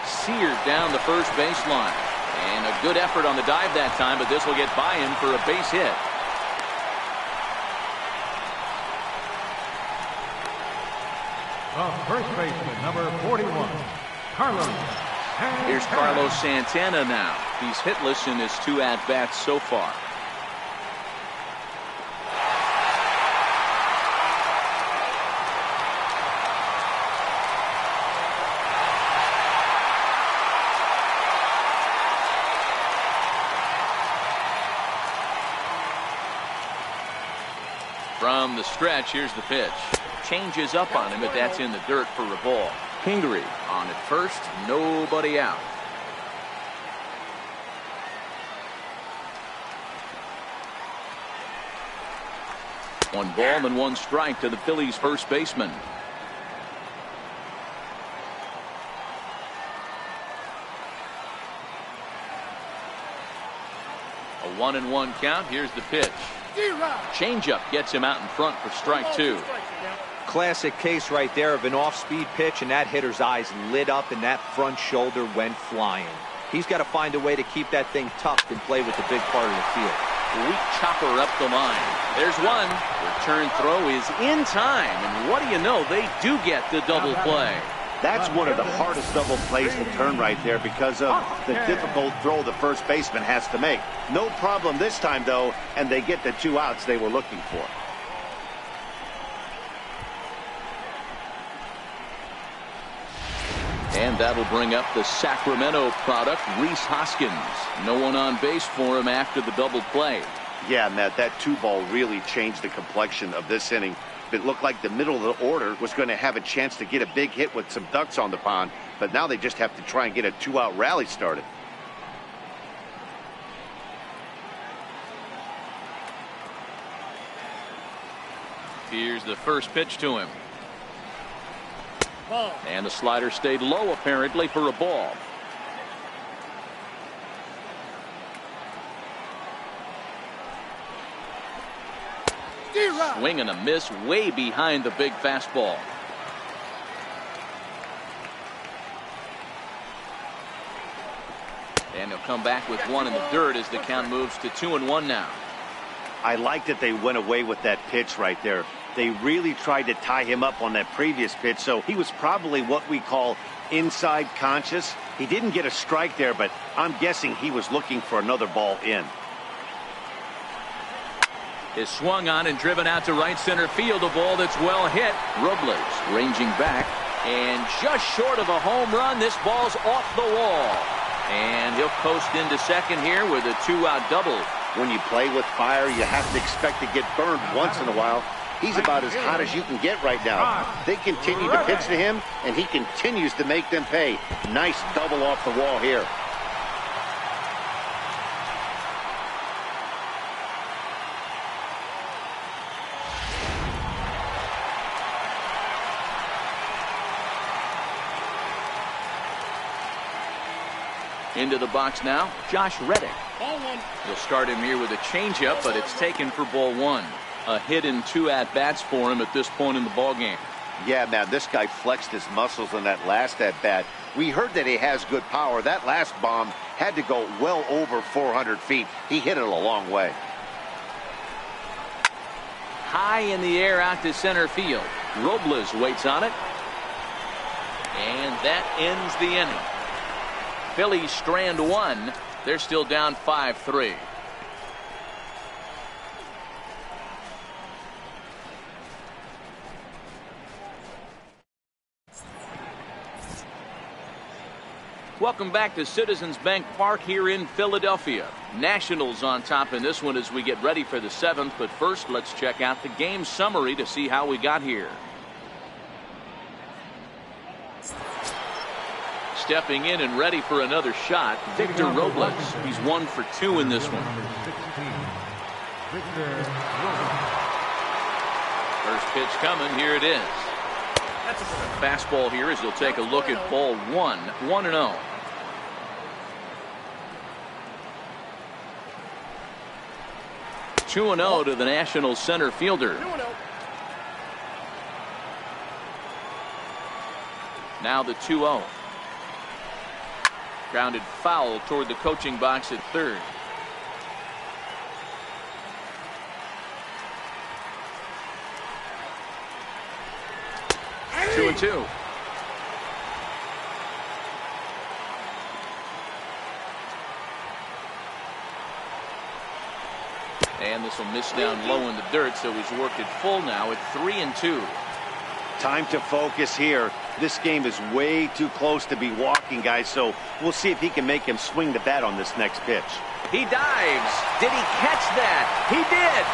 Seared down the first baseline. And a good effort on the dive that time, but this will get by him for a base hit. The first baseman, number 41, Carlos. Here's Carlos Santana now. He's hitless in his 2 at-bats so far. From the stretch, here's the pitch. Changes up on him, but that's in the dirt for a ball. Kingery on at first, nobody out. One ball and 1 strike to the Phillies first baseman. A 1-1 count. Here's the pitch. Changeup gets him out in front for strike 2. Classic case right there of an off-speed pitch, and that hitter's eyes lit up and that front shoulder went flying. He's got to find a way to keep that thing tucked and play with the big part of the field. Weak chopper up the line. There's one. Return throw is in time, and what do you know, they do get the double play. That's one of the hardest double plays to turn right there because of the difficult throw the first baseman has to make. No problem this time, though, and they get the 2 outs they were looking for. And that'll bring up the Sacramento product, Rhys Hoskins. No one on base for him after the double play. Yeah, Matt, that 2-ball really changed the complexion of this inning. It looked like the middle of the order was going to have a chance to get a big hit with some ducks on the pond, but now they just have to try and get a 2-out rally started. Here's the first pitch to him. And the slider stayed low, apparently, for a ball. Swing and a miss way behind the big fastball. And he'll come back with one in the dirt as the count moves to 2-1 now. I like that they went away with that pitch right there. They really tried to tie him up on that previous pitch, so he was probably what we call inside conscious. He didn't get a strike there, but I'm guessing he was looking for another ball in. Is swung on and driven out to right center field. A ball that's well hit. Robles ranging back and just short of a home run. This ball's off the wall. And he'll coast into second here with a 2-out double. When you play with fire, you have to expect to get burned once in a while. He's about as hot as you can get right now. They continue to pitch to him, and he continues to make them pay. Nice double off the wall here. Into the box now, Josh Reddick. He'll start him here with a changeup, but it's taken for ball 1. A hit in 2 at-bats for him at this point in the ballgame. Yeah, man, this guy flexed his muscles on that last at-bat. We heard that he has good power. That last bomb had to go well over 400 feet. He hit it a long way. High in the air out to center field. Robles waits on it. And that ends the inning. Phillies strand 1. They're still down 5-3. Welcome back to Citizens Bank Park here in Philadelphia. Nationals on top in this one as we get ready for the 7th. But first, let's check out the game summary to see how we got here. Stepping in and ready for another shot, Victor Robles. He's 1 for 2 in this one. First pitch coming. Here it is. Fastball here as he'll take a look at ball 1. 1-0. Two 2-0 to the National center fielder. Now the 2-0. Grounded foul toward the coaching box at third. Two and 2. And this will miss down low in the dirt, so he's worked it full now at 3-2. Time to focus here. This game is way too close to be walking, guys, so we'll see if he can make him swing the bat on this next pitch. He dives. Did he catch that? He did.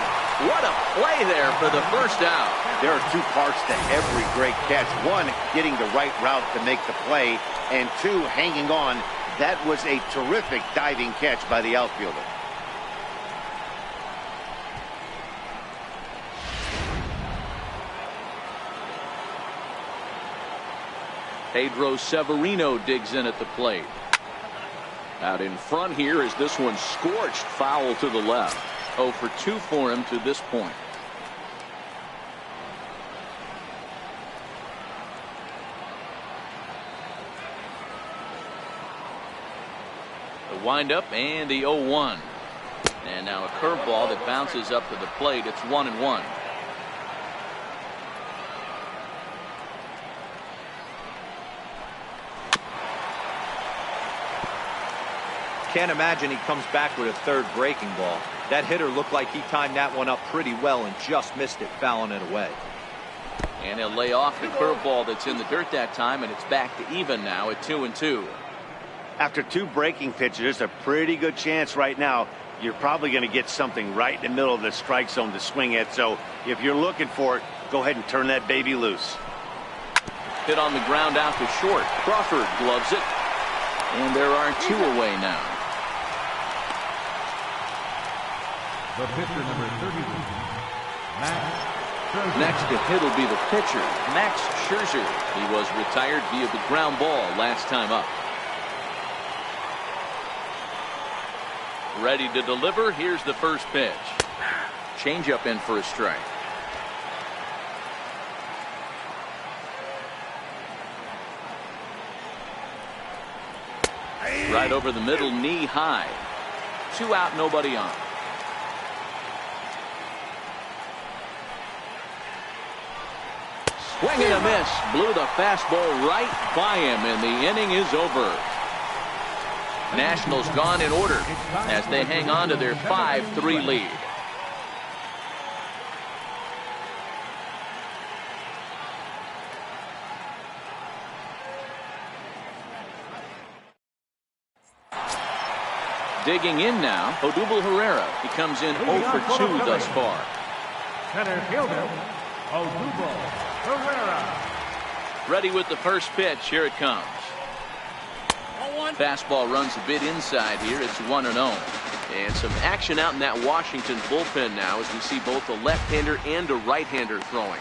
What a play there for the first out. There are 2 parts to every great catch. 1, getting the right route to make the play, and 2, hanging on. That was a terrific diving catch by the outfielder. Pedro Severino digs in at the plate. Out in front here is this one scorched foul to the left. 0 for 2 for him to this point. The windup and the 0-1. And now a curveball that bounces up to the plate. It's 1-1. Can't imagine he comes back with a third breaking ball. That hitter looked like he timed that one up pretty well and just missed it, fouling it away. And he'll lay off the curveball that's in the dirt that time, and it's back to even now at 2-2. After 2 breaking pitches, there's a pretty good chance right now you're probably going to get something right in the middle of the strike zone to swing at. So if you're looking for it, go ahead and turn that baby loose. Hit on the ground out to short. Crawford gloves it. And there are 2 away now. The pitcher, number 31, Max Scherzer. Next to hit will be the pitcher, Max Scherzer. He was retired via the ground ball last time up. Ready to deliver. Here's the first pitch. Changeup in for a strike. Right over the middle, knee high. 2 out, nobody on. Swing and a miss. Blew the fastball right by him, and the inning is over. Nationals gone in order as they hang on to their 5-3 lead. Digging in now, Odubel Herrera. He comes in 0 for 2 thus far. Center fielder, Odubel Herrera. Ready with the first pitch. Here it comes. Fastball runs a bit inside here. It's 1-0. And some action out in that Washington bullpen now as we see both a left-hander and a right-hander throwing.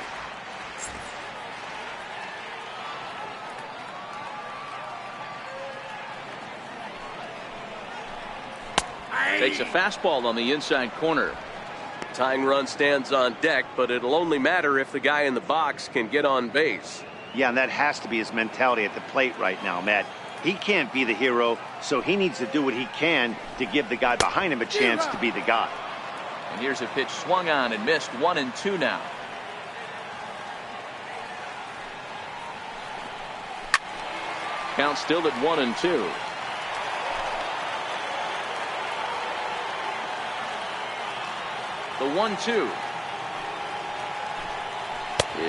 Takes a fastball on the inside corner. Tying run stands on deck, but it'll only matter if the guy in the box can get on base. Yeah, and that has to be his mentality at the plate right now, Matt. He can't be the hero, so he needs to do what he can to give the guy behind him a chance to be the guy. And here's a pitch swung on and missed. 1-2 now. Count still at 1-2. The 1-2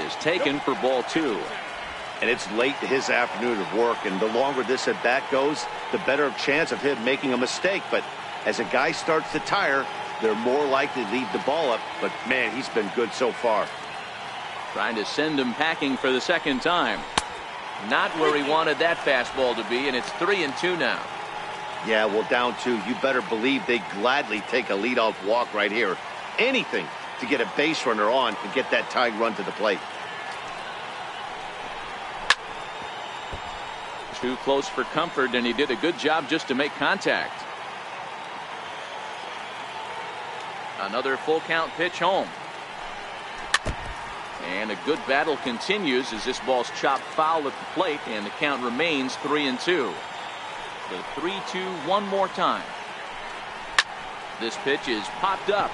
is taken for ball 2. And it's late to his afternoon of work, and the longer this at bat goes, the better chance of him making a mistake. But as a guy starts to tire, they're more likely to leave the ball up. But man, he's been good so far. Trying to send him packing for the second time. Not where he wanted that fastball to be, and it's 3-2 now. Yeah, well, down 2, you better believe they gladly take a leadoff walk right here. Anything to get a base runner on and get that tying run to the plate. Too close for comfort, and he did a good job just to make contact. Another full count pitch home. And a good battle continues as this ball's chopped foul at the plate, and the count remains 3-2. The 3-2 one more time. This pitch is popped up.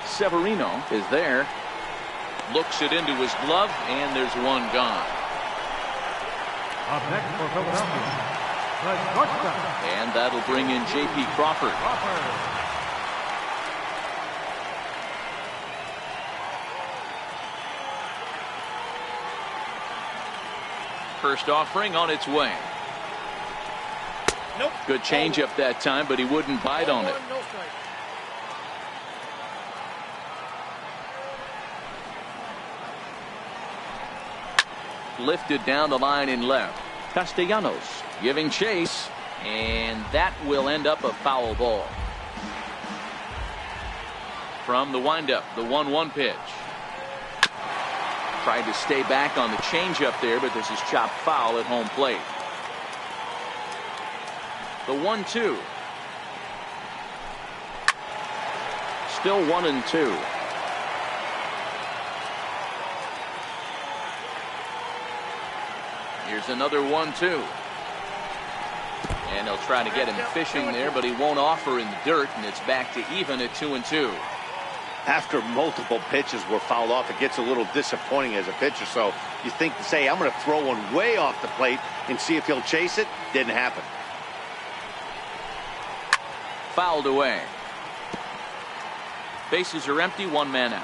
Severino is there. Looks it into his glove, and there's one gone. Up next for Philadelphia, the shortstop. And that'll bring in J.P. Crawford. First offering on its way. Nope. Good changeup that time, but he wouldn't bite on it. No strike. Lifted down the line in left. Castellanos giving chase, and that will end up a foul ball. From the windup, the 1-1 pitch. Tried to stay back on the changeup there, but this is chopped foul at home plate. The 1-2 still 1-2. Here's another 1-2. And he'll try to get him fishing there, but he won't offer in the dirt, and it's back to even at 2-2. After multiple pitches were fouled off, it gets a little disappointing as a pitcher. So you think to say, I'm going to throw one way off the plate and see if he'll chase it. Didn't happen. Fouled away. Bases are empty, one man out.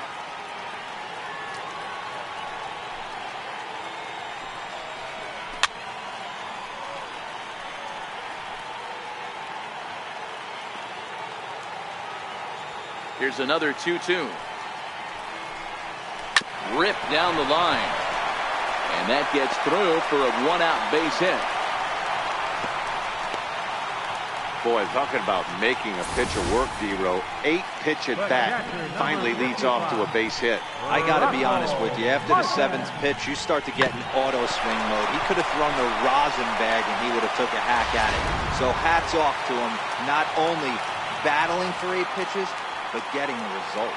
Here's another 2-2. Ripped down the line. And that gets through for a one-out base hit. Boy, talking about making a pitcher work, D-Row. 8-pitch at bat finally leads off to a base hit. I got to be honest with you. After the 7th pitch, you start to get in auto swing mode. He could have thrown the rosin bag and he would have took a hack at it. So hats off to him, not only battling for 8 pitches, but getting a result.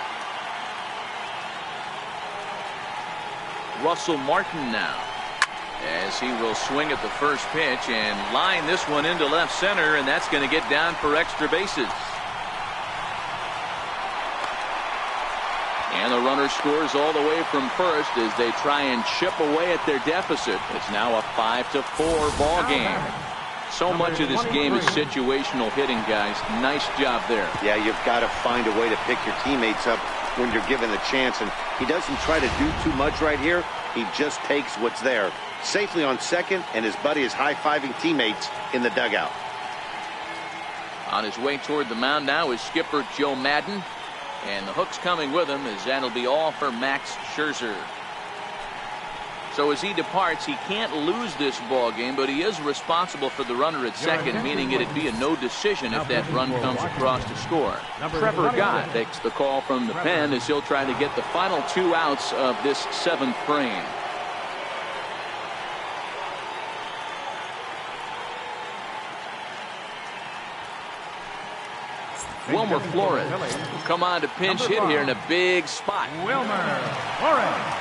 Russell Martin now, as he will swing at the first pitch and line this one into left center, and that's going to get down for extra bases. And the runner scores all the way from first as they try and chip away at their deficit. It's now a 5-4 ball game. So much of this game is situational hitting, guys. Nice job there. Yeah, you've got to find a way to pick your teammates up when you're given the chance. And he doesn't try to do too much right here. He just takes what's there. Safely on second, and his buddy is high-fiving teammates in the dugout. On his way toward the mound now is skipper Joe Madden. And the hook's coming with him as that'll be all for Max Scherzer. So as he departs, he can't lose this ball game, but he is responsible for the runner at second, meaning it'd be a no decision if that run comes across to score. Trevor Gott takes the call from the pen as he'll try to get the final 2 outs of this 7th frame. Wilmer Flores will come on to pinch hit here in a big spot. Wilmer Flores.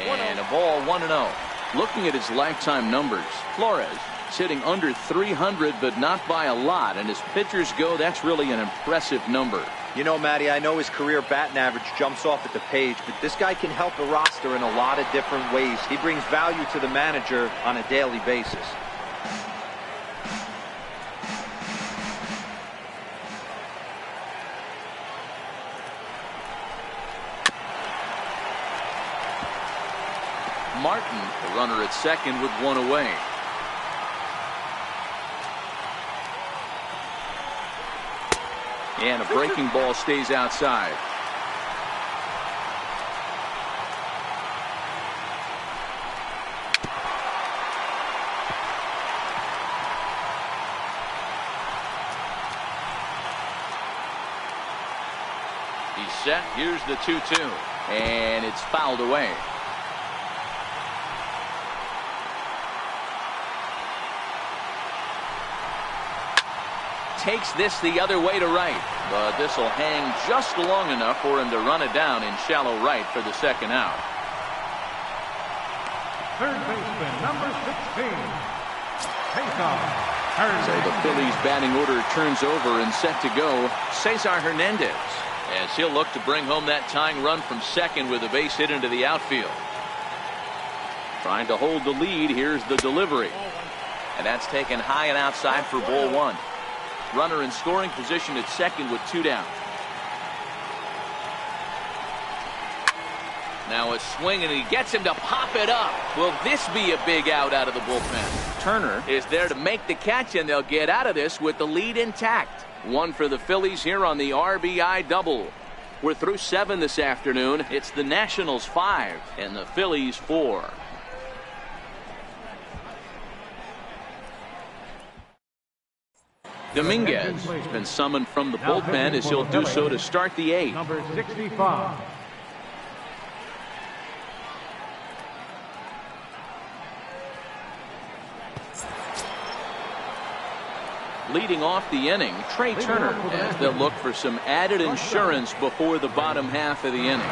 And a ball 1-0. Looking at his lifetime numbers, Flores hitting under 300, but not by a lot. And as pitchers go, that's really an impressive number. You know, Matty, I know his career batting average jumps off at the page, but this guy can help a roster in a lot of different ways. He brings value to the manager on a daily basis. Martin, the runner at second with 1 away. And a breaking ball stays outside. He's set. Here's the 2-2. And it's fouled away. Takes this the other way to right, but this will hang just long enough for him to run it down in shallow right for the second out. Third baseman, number 16. Face-off. So the Phillies batting order turns over and set to go. Cesar Hernandez, as he'll look to bring home that tying run from second with a base hit into the outfield. Trying to hold the lead. Here's the delivery, and that's taken high and outside for ball 1. Runner in scoring position at second with 2 down. Now a swing, and he gets him to pop it up. Will this be a big out of the bullpen? Turner is there to make the catch, and they'll get out of this with the lead intact. 1 for the Phillies here on the RBI double. We're through 7 this afternoon. It's the Nationals 5 and the Phillies 4. Dominguez has been summoned from the bullpen as he'll do so to start the 8th. Number 65. Leading off the inning, Trey Turner, as they'll look for some added insurance before the bottom half of the inning.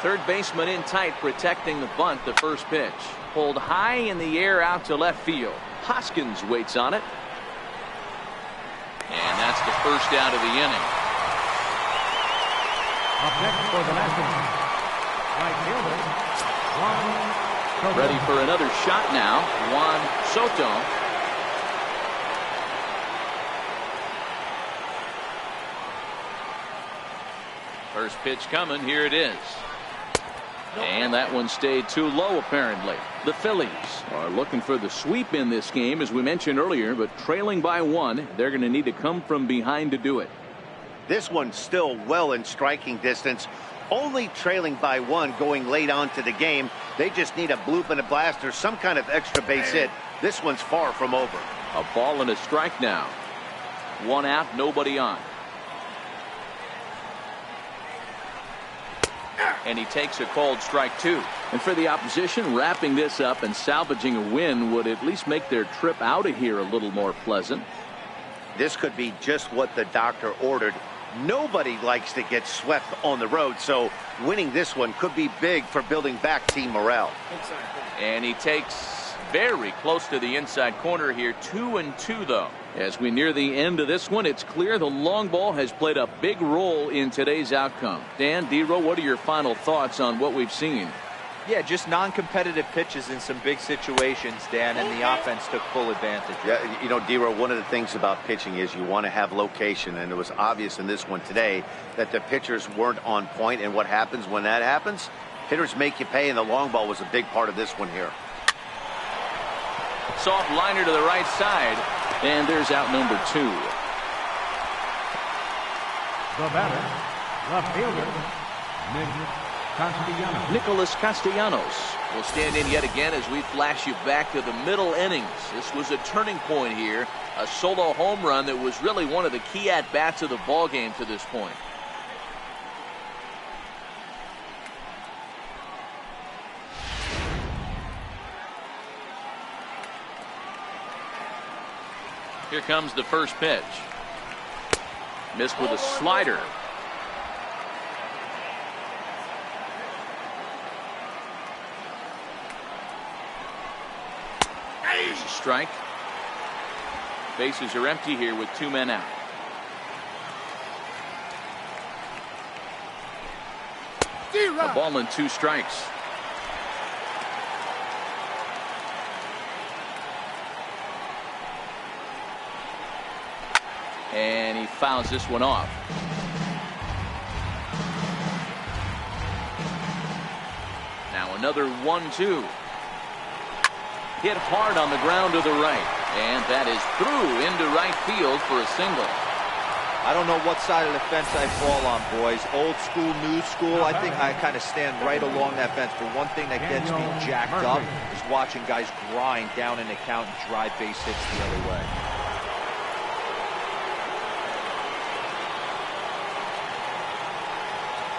Third baseman in tight, protecting the bunt. The first pitch pulled high in the air out to left field. Hoskins waits on it, and that's the first out of the inning. Up next for the Nationals, right fielder, Juan Soto. Ready for another shot now, Juan Soto. First pitch coming, here it is. And that one stayed too low, apparently. The Phillies are looking for the sweep in this game, as we mentioned earlier, but trailing by 1, they're going to need to come from behind to do it. This one's still well in striking distance, only trailing by 1 going late on to the game. They just need a bloop and a blast or some kind of extra base hit. This one's far from over. A ball and a strike now. 1 out, nobody on. And he takes a called strike 2. And for the opposition, wrapping this up and salvaging a win would at least make their trip out of here a little more pleasant. This could be just what the doctor ordered. Nobody likes to get swept on the road, so winning this one could be big for building back team morale. And he takes very close to the inside corner here. 2-2 though. As we near the end of this one, it's clear the long ball has played a big role in today's outcome. Dan, D-Row, what are your final thoughts on what we've seen? Yeah, just non-competitive pitches in some big situations, Dan, and the offense took full advantage. Yeah, you know, D-Row, one of the things about pitching is you want to have location, and it was obvious in this one today that the pitchers weren't on point, and what happens when that happens? Hitters make you pay, and the long ball was a big part of this one here. Soft liner to the right side, and there's out number 2. The batter, left fielder, Nicholas Castellanos will stand in yet again as we flash you back to the middle innings. This was a turning point here, a solo home run that was really one of the key at-bats of the ball game to this point. Here comes the first pitch. Missed with a slider. There's a strike. Bases are empty here with 2 men out. A ball and 2 strikes. And he fouls this one off. Now another 1-2. Hit hard on the ground to the right. And that is through into right field for a single. I don't know what side of the fence I fall on, boys. Old school, new school. I think I kind of stand right along that fence. But one thing that gets me jacked up is watching guys grind down in the count and drive base hits the other way.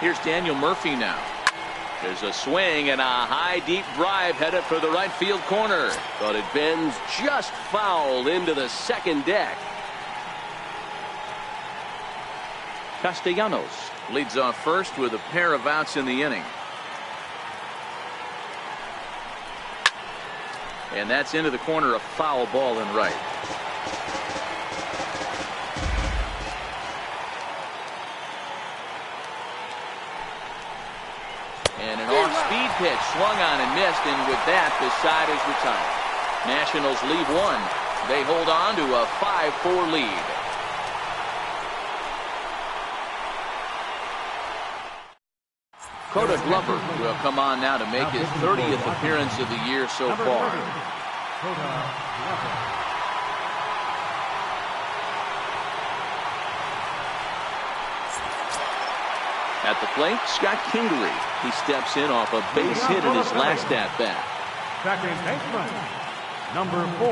Here's Daniel Murphy now. There's a swing and a high deep drive headed for the right field corner, but it bends just foul into the second deck. Castellanos leads off first with a pair of outs in the inning. And that's into the corner, a foul ball in right. And an off-speed pitch swung on and missed, and with that, the side is retired. Nationals leave 1. They hold on to a 5-4 lead. Coda Glover will come on now to make his 30th appearance of the year so far. At the plate, Scott Kingery. He steps in off a base hit in his last at-bat. second baseman, number 4.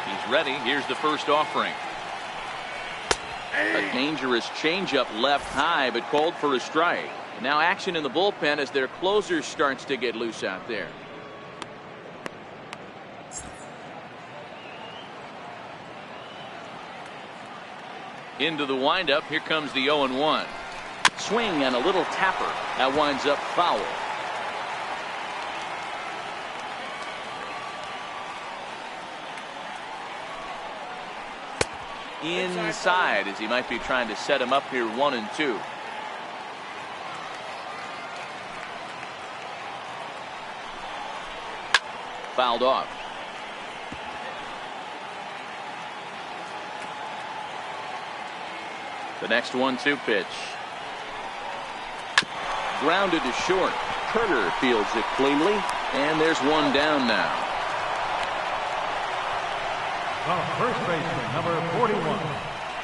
He's ready. Here's the first offering. A dangerous changeup left high, but called for a strike. Now action in the bullpen as their closer starts to get loose out there. Into the windup. Here comes the 0-1. Swing and a little tapper. That winds up foul. Inside, as he might be trying to set him up here 1-2. Fouled off. The next 1-2 pitch. Grounded to short. Turner fields it cleanly. And there's one down now. The first baseman, number 41,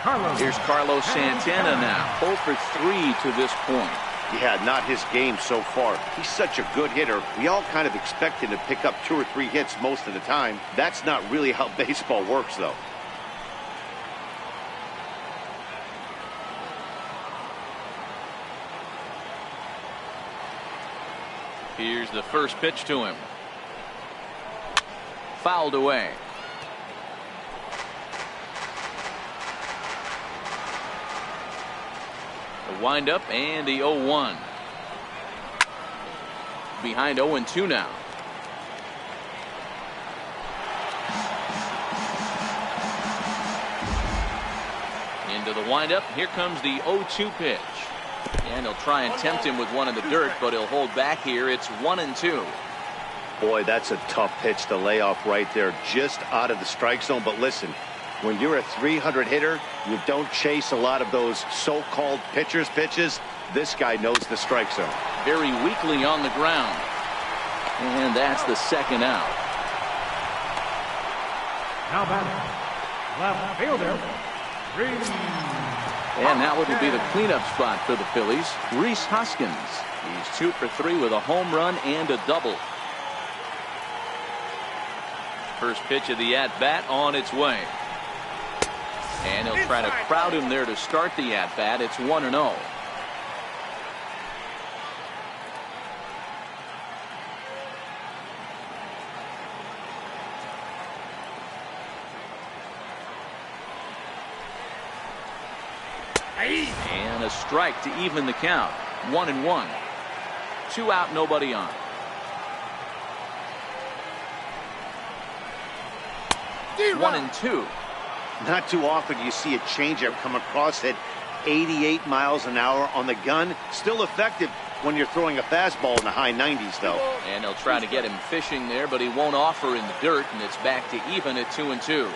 Carlos. Here's Carlos Santana now. 0 for 3 to this point. Yeah, not his game so far. He's such a good hitter. We all kind of expect him to pick up 2 or 3 hits most of the time. That's not really how baseball works, though. Here's the first pitch to him. Fouled away. The windup and the 0-1. Behind 0-2 now. Into the windup. Here comes the 0-2 pitch. And he'll try and tempt him with one in the dirt, but he'll hold back here. It's 1-2. Boy, that's a tough pitch to lay off right there, just out of the strike zone. But listen, when you're a 300 hitter, you don't chase a lot of those so-called pitcher's pitches. This guy knows the strike zone. Very weakly on the ground. And that's the second out. Now batting, left fielder, Reese. And that would be the cleanup spot for the Phillies. Rhys Hoskins. He's 2 for 3 with a home run and a double. First pitch of the at-bat on its way. And he'll try to crowd him there to start the at-bat. It's 1-0. And a strike to even the count. 1-1. 2 out, nobody on. One and 2. Not too often you see a changeup come across at 88 miles an hour on the gun. Still effective when you're throwing a fastball in the high 90s, though. And they'll try to get him fishing there, but he won't offer in the dirt, and it's back to even at 2-2.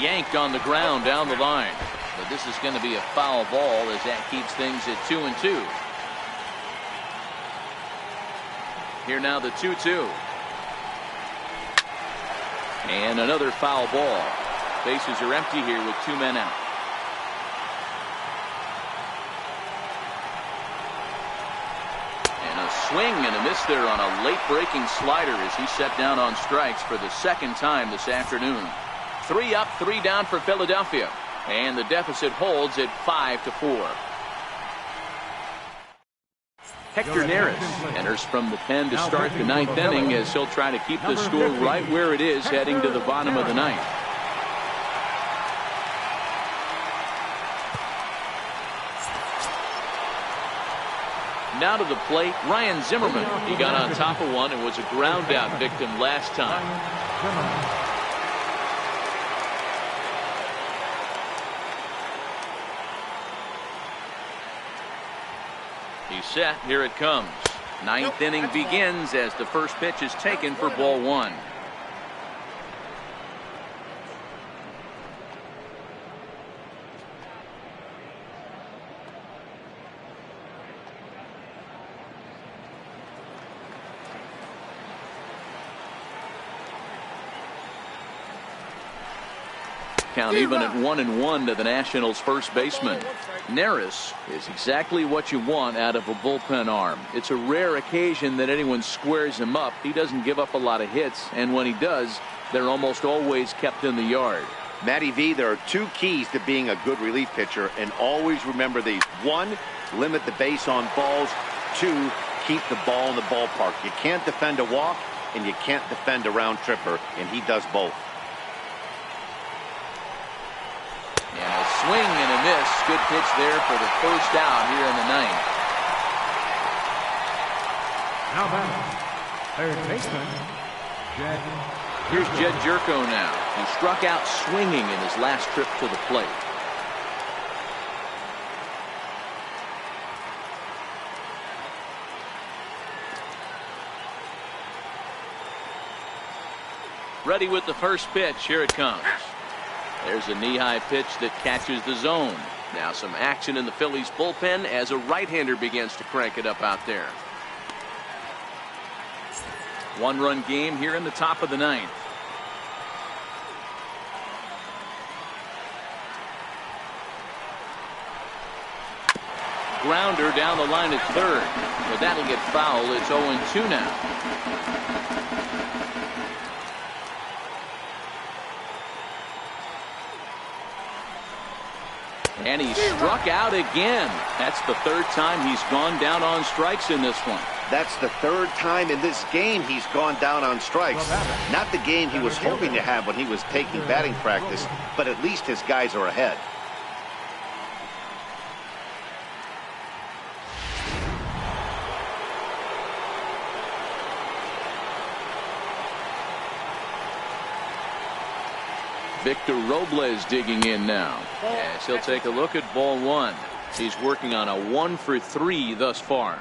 Yanked on the ground down the line. But this is going to be a foul ball as that keeps things at 2-2. Here now the 2-2. And another foul ball. Bases are empty here with 2 men out. And a swing and a miss there on a late breaking slider as he set down on strikes for the second time this afternoon. 3 up, 3 down for Philadelphia. And the deficit holds at 5-4. Hector Neris enters from the pen to start the 9th inning as he'll try to keep the score right where it is heading to the bottom of the 9th. Now to the plate, Ryan Zimmerman. He got on top of one and was a ground out victim last time. He's set. Here it comes. 9th inning begins as the first pitch is taken for ball 1. Count even at 1-1 to the Nationals' first baseman. Neris is exactly what you want out of a bullpen arm. It's a rare occasion that anyone squares him up. He doesn't give up a lot of hits, and when he does, they're almost always kept in the yard. Matty V, there are 2 keys to being a good relief pitcher, and always remember these. 1, limit the base on balls. 2, keep the ball in the ballpark. You can't defend a walk, and you can't defend a round tripper, and he does both. swing and a miss. Good pitch there for the first out here in the ninth. Now batting, third baseman, Jed. Here's Jed Jerko now. He struck out swinging in his last trip to the plate. Ready with the first pitch. Here it comes. There's a knee-high pitch that catches the zone. Now some action in the Phillies bullpen as a right-hander begins to crank it up out there. One-run game here in the top of the ninth. Grounder down the line at third, but that'll get foul. It's 0-2 now. And he struck out again. That's the third time he's gone down on strikes in this one. That's the third time in this game he's gone down on strikes. Not the game he was hoping to have when he was taking batting practice, but at least his guys are ahead. Victor Robles digging in now. As he'll take a look at ball one. He's working on a 1-for-3 thus far.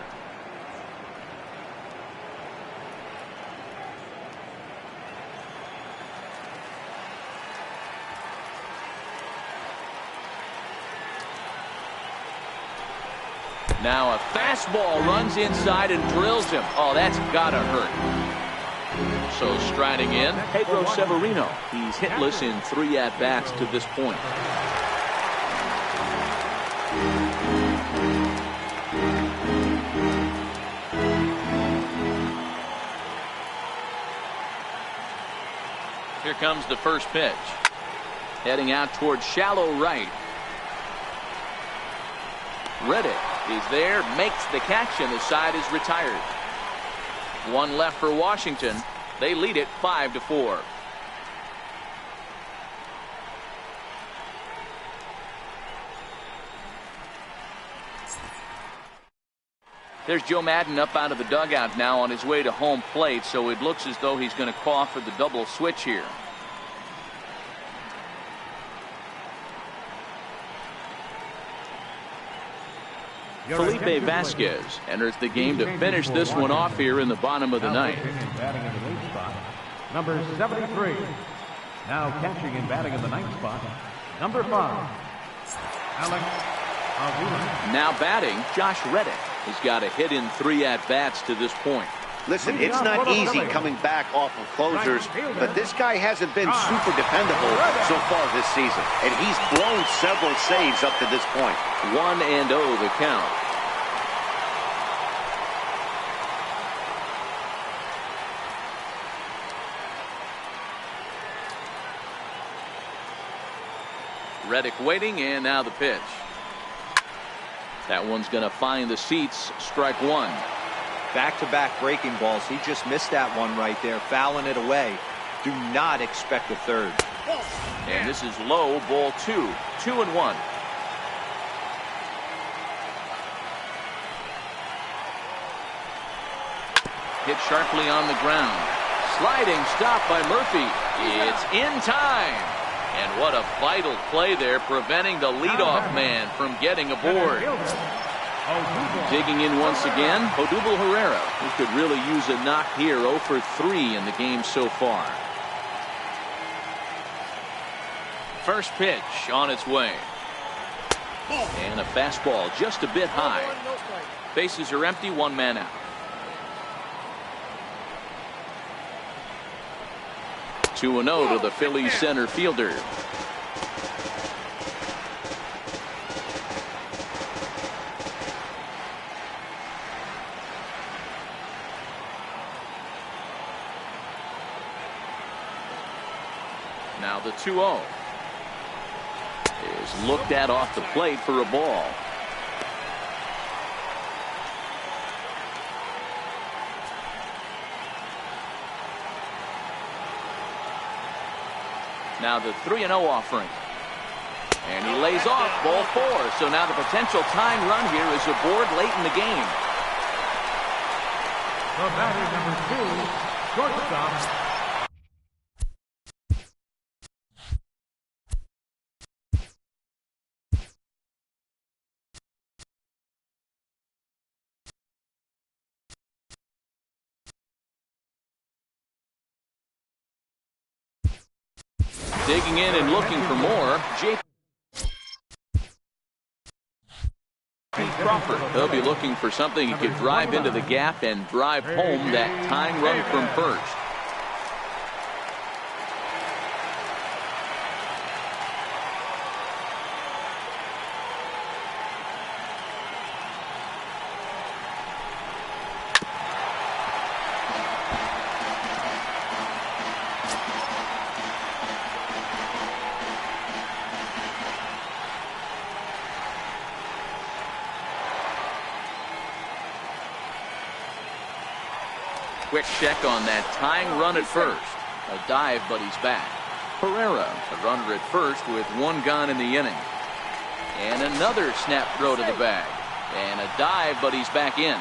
Now a fastball runs inside and drills him. Oh, that's gotta hurt. So striding in, Pedro Severino. He's hitless in 3 at-bats to this point. Here comes the first pitch. Heading out towards shallow right. Reddick, he's there, makes the catch, and the side is retired. One left for Washington. They lead it 5-4. There's Joe Madden up out of the dugout now on his way to home plate, so it looks as though he's going to call for the double switch here. Felipe Vasquez enters the game to finish this one off here in the bottom of the ninth. Batting in the 8th spot, number 73. Now catching and batting in the 9th spot, number 5, Alex Avila. Now batting, Josh Reddick. He's got a hit in 3 at-bats to this point. Listen, it's not easy coming back off of closers, but this guy hasn't been super dependable so far this season, and he's blown several saves up to this point. 1-0 the count. Reddick waiting, and now the pitch. That one's going to find the seats. Strike one. Back-to-back breaking balls. He just missed that one right there, fouling it away. Do not expect a third. And this is low, ball 2. 2-1. Hit sharply on the ground. Sliding stop by Murphy. It's in time. And what a vital play there, preventing the leadoff man from getting aboard. Digging in once again, Odubel Herrera, who could really use a knock here. 0 for 3 in the game so far. First pitch on its way. And a fastball just a bit high. Bases are empty, 1 man out. 2-0 to the Phillies center fielder. Now the 2-0 is looked at off the plate for a ball. Now the 3-0 offering. And he lays off ball 4. So now the potential tying run here is aboard late in the game. The batter, number 2, shortstop. Digging in and looking for more, J.P. Crawford. He'll be looking for something he could drive into the gap and drive home that tying run from first. Quick check on that tying run at first. A dive, but he's back. Pereira, a runner at first with 1 gone in the inning. And another snap throw to the bag. And a dive, but he's back in.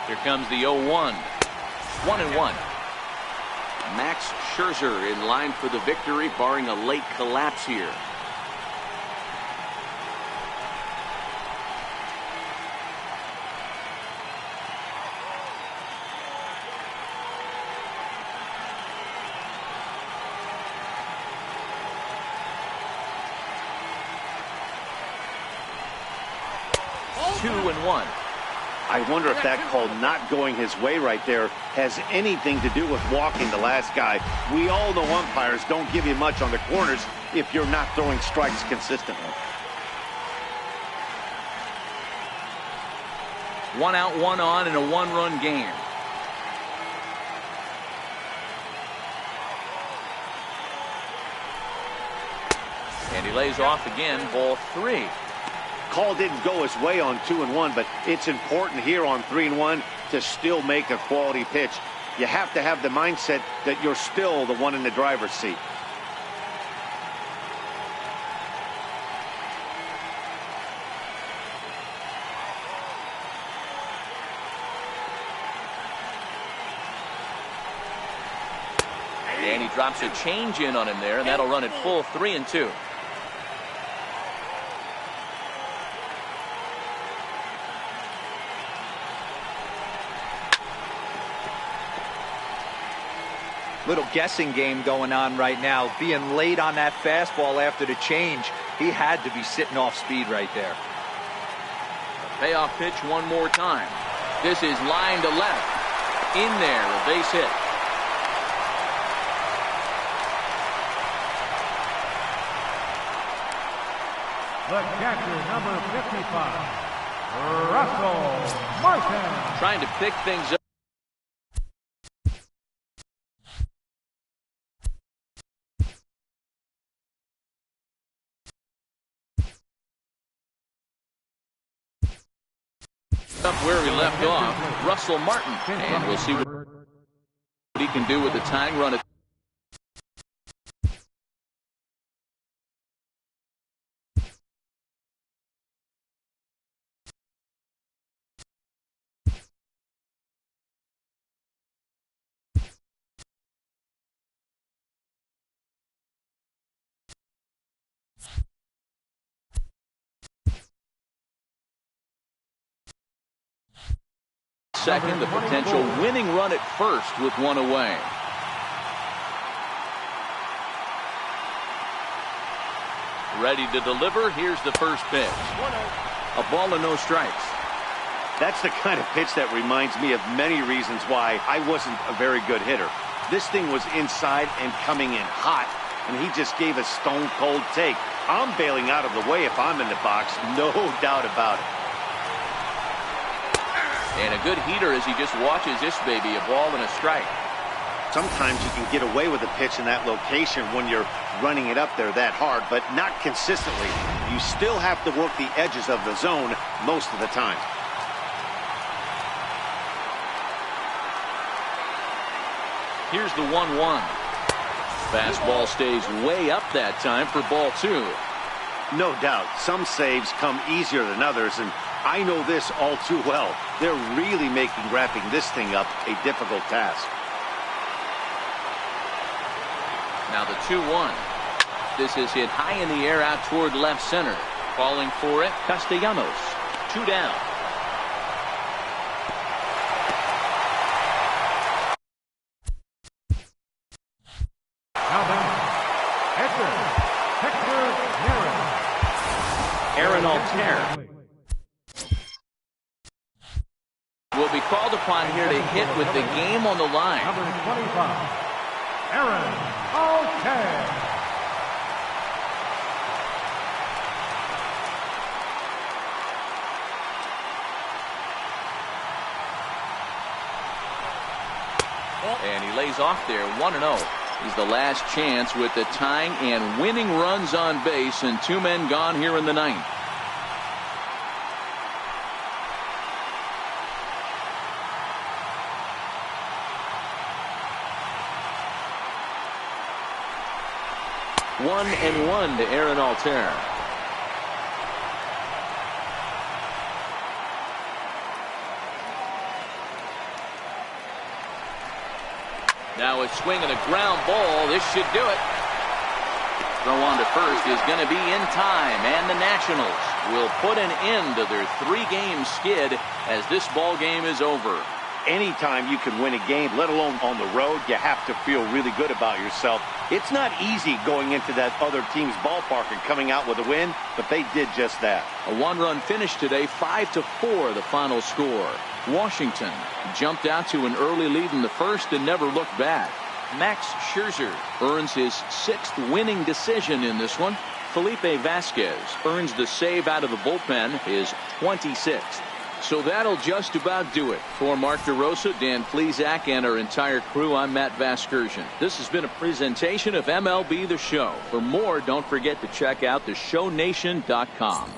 Here comes the 0-1. 1-1. Max Scherzer in line for the victory, barring a late collapse here. Two and 1. I wonder if that call not going his way right there has anything to do with walking the last guy. We all know umpires don't give you much on the corners if you're not throwing strikes consistently. 1 out, 1 on in a 1-run game. And he lays off again, ball 3. Call didn't go his way on 2 and 1, but it's important here on 3 and 1 to still make a quality pitch. You have to have the mindset that you're still the one in the driver's seat. And he drops a change in on him there, and that'll run it full 3 and 2. Little guessing game going on right now. Being late on that fastball after the change. He had to be sitting off speed right there. A payoff pitch one more time. This is line to left. In there, a base hit. The catcher, number 55, Russell Martin. Trying to pick things up. Where he left off, Russell Martin, and we'll see what he can do with the tying run. Second, the potential winning run at first with 1 away. Ready to deliver. Here's the first pitch. A ball and no strikes. That's the kind of pitch that reminds me of many reasons why I wasn't a very good hitter. This thing was inside and coming in hot, and he just gave a stone-cold take. I'm bailing out of the way if I'm in the box, no doubt about it. And a good heater as he just watches this baby, a ball and a strike. Sometimes you can get away with a pitch in that location when you're running it up there that hard, but not consistently. You still have to work the edges of the zone most of the time. Here's the 1-1. Fastball stays way up that time for ball 2. No doubt, some saves come easier than others, and I know this all too well. They're really making wrapping this thing up a difficult task. Now the 2-1. This is hit high in the air out toward left center. Falling for it, Castellanos. 2 down. Aaron Altair will be called upon here to hit with the game on the line. Number 25, Aaron Altair. And he lays off there, 1-0. He's the last chance with the tying and winning runs on base, and 2 men gone here in the 9th. One and 1 to Aaron Altair. Now a swing and a ground ball. This should do it. Throw on to first is going to be in time, and the Nationals will put an end to their 3-game skid as this ball game is over. Anytime you can win a game, let alone on the road, you have to feel really good about yourself. It's not easy going into that other team's ballpark and coming out with a win, but they did just that. A 1-run finish today, 5-4 the final score. Washington jumped out to an early lead in the first and never looked back. Max Scherzer earns his 6th winning decision in this one. Felipe Vasquez earns the save out of the bullpen, his 26th. So that'll just about do it. For Mark DeRosa, Dan Plesac, and our entire crew, I'm Matt Vasgersian. This has been a presentation of MLB The Show. For more, don't forget to check out theshownation.com.